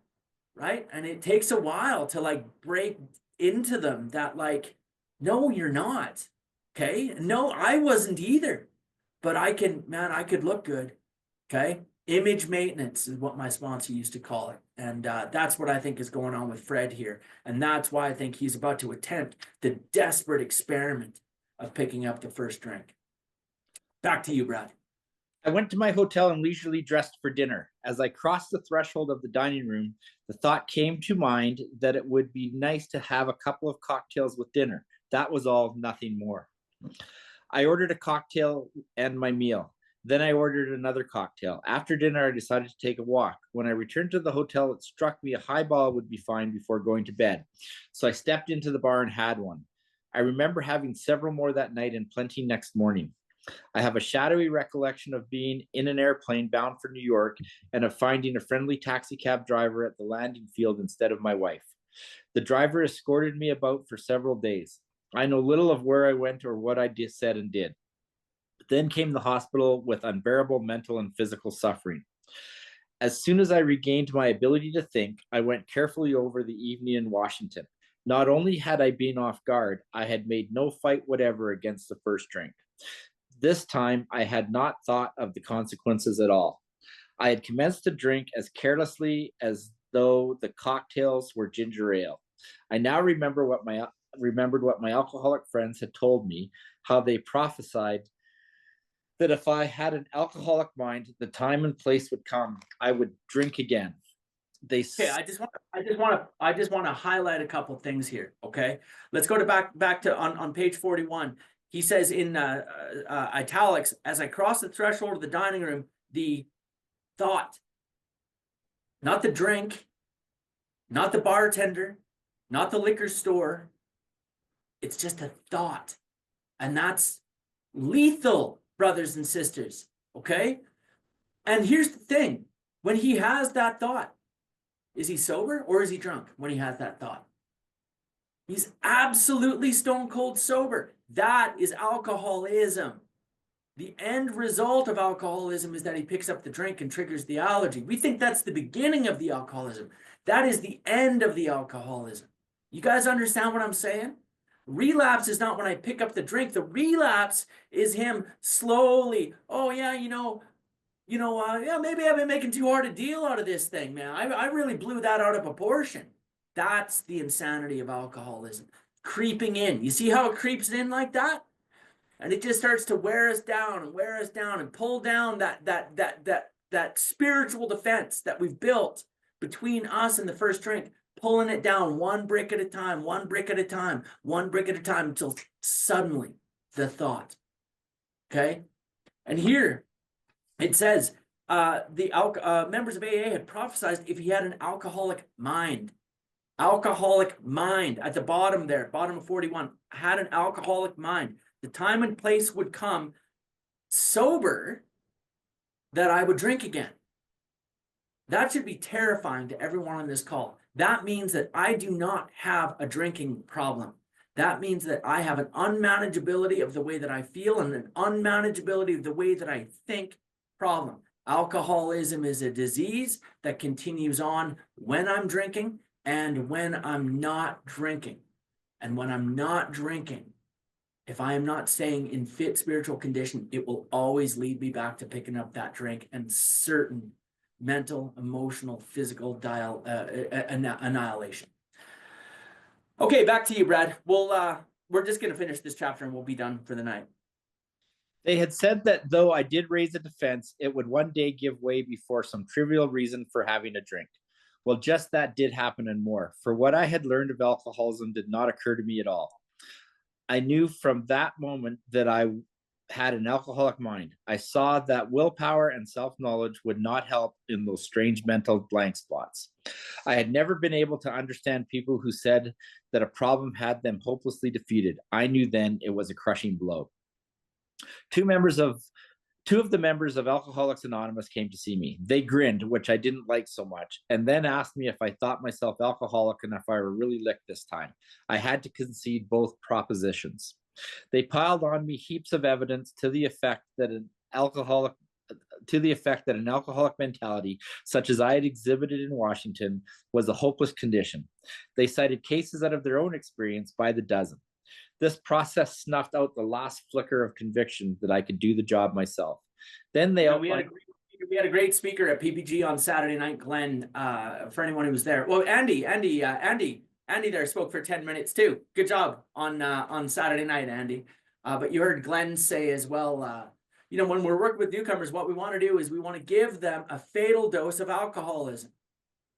right? And it takes a while to like break into them that like, no, you're not. Okay. No, I wasn't either. But I could look good. Okay. Image maintenance is what my sponsor used to call it. And that's what I think is going on with Fred here. And that's why I think he's about to attempt the desperate experiment of picking up the first drink. Back to you, Brad. I went to my hotel and leisurely dressed for dinner. As I crossed the threshold of the dining room, the thought came to mind that it would be nice to have a couple of cocktails with dinner. That was all, nothing more. I ordered a cocktail and my meal. Then I ordered another cocktail. After dinner, I decided to take a walk. When I returned to the hotel, it struck me a highball would be fine before going to bed. So I stepped into the bar and had one. I remember having several more that night and plenty next morning. I have a shadowy recollection of being in an airplane bound for New York and of finding a friendly taxi cab driver at the landing field instead of my wife. The driver escorted me about for several days. I know little of where I went or what I said and did. Then came the hospital with unbearable mental and physical suffering. As soon as I regained my ability to think, I went carefully over the evening in Washington. Not only had I been off guard, I had made no fight whatever against the first drink. This time, I had not thought of the consequences at all. I had commenced to drink as carelessly as though the cocktails were ginger ale. I now remembered what my alcoholic friends had told me, how they prophesied that if I had an alcoholic mind, the time and place would come, I would drink again. Okay, I just want to highlight a couple things here. Okay, let's go to back to on page 41. He says in italics, as I crossed the threshold of the dining room, the thought, not the drink, not the bartender, not the liquor store. It's just a thought. And that's lethal, brothers and sisters. Okay. And here's the thing, when he has that thought, Is he sober or is he drunk when he has that thought? He's absolutely stone cold sober. That is alcoholism. The end result of alcoholism is that he picks up the drink and triggers the allergy. We think that's the beginning of the alcoholism. That is the end of the alcoholism. You guys understand what I'm saying? Relapse is not when I pick up the drink. The relapse is him slowly. Oh yeah, yeah, maybe I've been making too hard a deal out of this thing, man. I really blew that out of proportion. That's the insanity of alcoholism. Creeping in. You see how it creeps in like that? And it just starts to wear us down and pull down that spiritual defense that we've built between us and the first drink, pulling it down one brick at a time, one brick at a time, one brick at a time until suddenly the thought. Okay? And here it says the members of AA had prophesied if he had an alcoholic mind. Alcoholic mind at the bottom there, bottom of 41, had an alcoholic mind. The time and place would come sober that I would drink again. That should be terrifying to everyone on this call. That means that I do not have a drinking problem. That means that I have an unmanageability of the way that I feel and an unmanageability of the way that I think problem. Alcoholism is a disease that continues on when I'm drinking and when I'm not drinking. And when I'm not drinking, if I am not staying in fit spiritual condition, it will always lead me back to picking up that drink and certain mental, emotional, physical annihilation. Okay, back to you, Brad. We're just going to finish this chapter and we'll be done for the night. They had said that though I did raise a defense, it would one day give way before some trivial reason for having a drink. Well, just that did happen and more. For what I had learned of alcoholism did not occur to me at all. I knew from that moment that I had an alcoholic mind. I saw that willpower and self-knowledge would not help in those strange mental blank spots. I had never been able to understand people who said that a problem had them hopelessly defeated. I knew then it was a crushing blow. Two of the members of Alcoholics Anonymous came to see me. They grinned, which I didn't like so much, and then asked me if I thought myself alcoholic and if I were really licked this time. I had to concede both propositions. They piled on me heaps of evidence to the effect that an alcoholic mentality, such as I had exhibited in Washington, was a hopeless condition. They cited cases out of their own experience by the dozen. This process snuffed out the last flicker of conviction that I could do the job myself. Then we had a great speaker at PPG on Saturday night, Glenn, for anyone who was there. Well, Andy there spoke for 10 minutes too. Good job on Saturday night, Andy. But you heard Glenn say as well, when we're working with newcomers, what we want to do is we want to give them a fatal dose of alcoholism.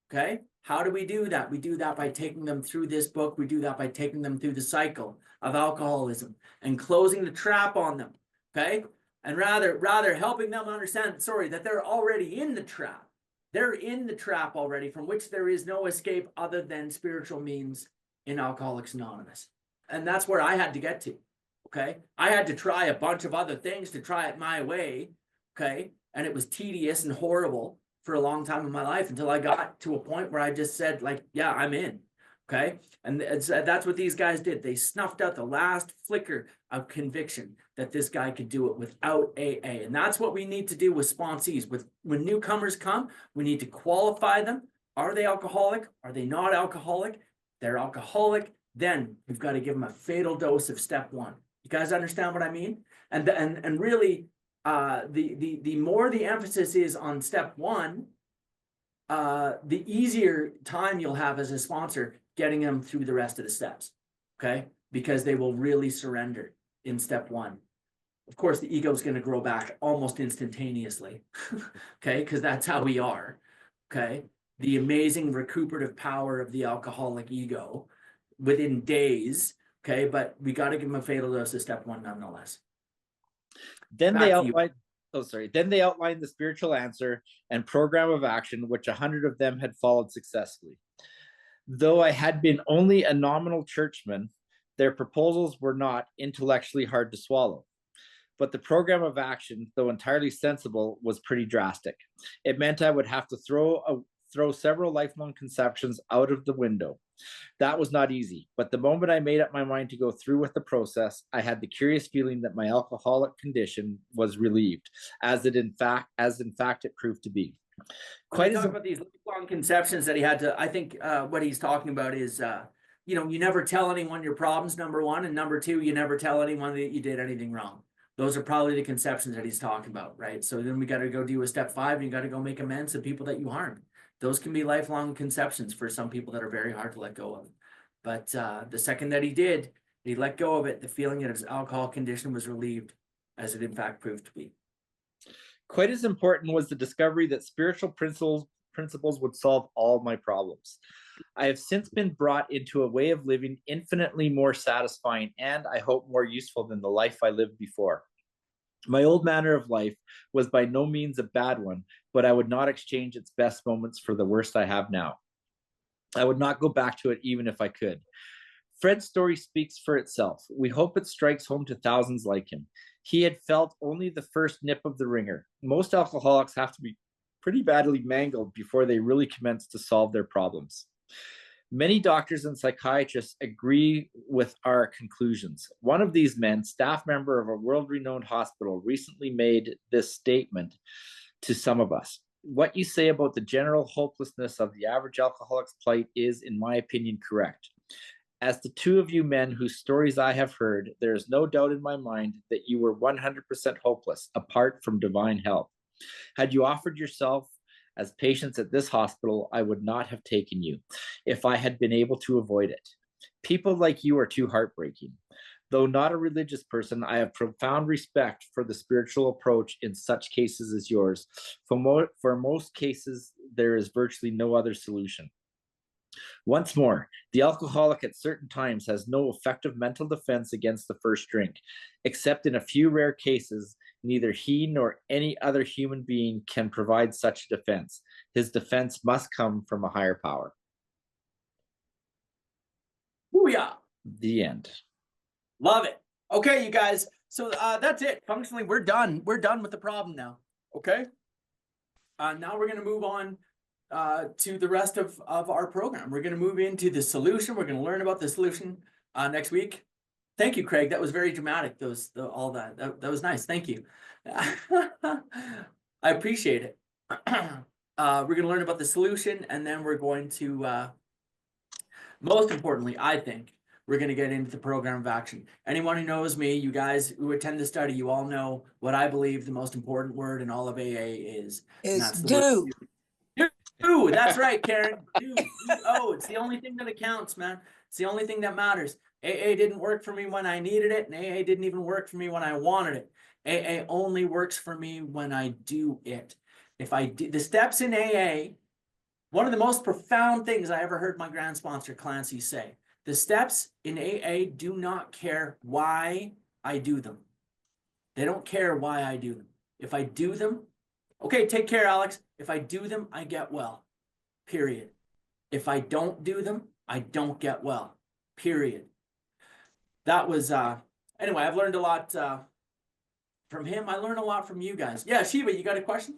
Okay? How do we do that? We do that by taking them through this book. We do that by taking them through the cycle of alcoholism and closing the trap on them. Okay? And rather helping them understand, that they're already in the trap. They're in the trap already from which there is no escape other than spiritual means in Alcoholics Anonymous. And that's where I had to get to. Okay? I had to try a bunch of other things to try it my way. Okay? And it was tedious and horrible for a long time in my life until I got to a point where I just said, yeah, I'm in. Okay. And that's what these guys did. They snuffed out the last flicker of conviction that this guy could do it without AA. And that's what we need to do with sponsees. When newcomers come, we need to qualify them. Are they alcoholic? Are they not alcoholic? They're alcoholic. Then we've got to give them a fatal dose of step one. You guys understand what I mean? And really, the more the emphasis is on step one, the easier time you'll have as a sponsor getting them through the rest of the steps, okay? Because they will really surrender in step one. Of course, the ego is going to grow back almost instantaneously, okay? Because that's how we are, okay? The amazing recuperative power of the alcoholic ego within days, okay? But we got to give them a fatal dose of step one nonetheless. Then they outlined the spiritual answer and program of action, which 100 of them had followed successfully. Though I had been only a nominal churchman, their proposals were not intellectually hard to swallow. But the program of action, though entirely sensible, was pretty drastic. It meant I would have to throw throw several lifelong conceptions out of the window. That was not easy, but the moment I made up my mind to go through with the process, I had the curious feeling that my alcoholic condition was relieved, as in fact it proved to be. Quite talk about these lifelong conceptions that he had to. I think what he's talking about is, you know, you never tell anyone your problems, number one, and number two, you never tell anyone that you did anything wrong. Those are probably the conceptions that he's talking about, right? So then we got to go do a step 5, and you got to go make amends to people that you harmed. Those can be lifelong conceptions for some people that are very hard to let go of. But the second that he let go of it, the feeling that his alcohol condition was relieved, as it in fact proved to be. Quite as important was the discovery that spiritual principles would solve all my problems. I have since been brought into a way of living infinitely more satisfying and, I hope, more useful than the life I lived before. My old manner of life was by no means a bad one, but I would not exchange its best moments for the worst I have now. I would not go back to it even if I could. Fred's story speaks for itself. We hope it strikes home to thousands like him. He had felt only the first nip of the ringer. Most alcoholics have to be pretty badly mangled before they really commence to solve their problems. Many doctors and psychiatrists agree with our conclusions. One of these men, staff member of a world-renowned hospital, recently made this statement to some of us. What you say about the general hopelessness of the average alcoholic's plight is, in my opinion, correct. As the two of you men whose stories I have heard, there is no doubt in my mind that you were 100% hopeless, apart from divine help. Had you offered yourself as patients at this hospital, I would not have taken you, if I had been able to avoid it. People like you are too heartbreaking. Though not a religious person, I have profound respect for the spiritual approach in such cases as yours. For most cases, there is virtually no other solution. Once more, the alcoholic at certain times has no effective mental defense against the first drink. Except in a few rare cases, neither he nor any other human being can provide such defense. His defense must come from a higher power. Booyah! The end. Love it. Okay, you guys. So that's it. Functionally, we're done. We're done with the problem now. Okay. Now we're going to move on to the rest of our program. We're going to move into the solution. We're going to learn about the solution next week. Thank you, Craig. That was very dramatic. All that was nice. Thank you. I appreciate it. We're going to learn about the solution, and then we're going to, most importantly, I think, we're going to get into the program of action. Anyone who knows me, you guys who attend the study, you all know what I believe the most important word in all of AA is. Is that's do. Do. That's right, Karen. Do. Oh, it's the only thing that counts, man. It's the only thing that matters. AA didn't work for me when I needed it, and AA didn't even work for me when I wanted it. AA only works for me when I do it. If I do the steps in AA, one of the most profound things I ever heard my grand sponsor Clancy say, the steps in AA do not care why I do them. They don't care why I do them. If I do them, okay, take care, Alex. If I do them, I get well, period. If I don't do them, I don't get well, period. That was, anyway, I've learned a lot from him. I learned a lot from you guys. Yeah, Shiva, you got a question?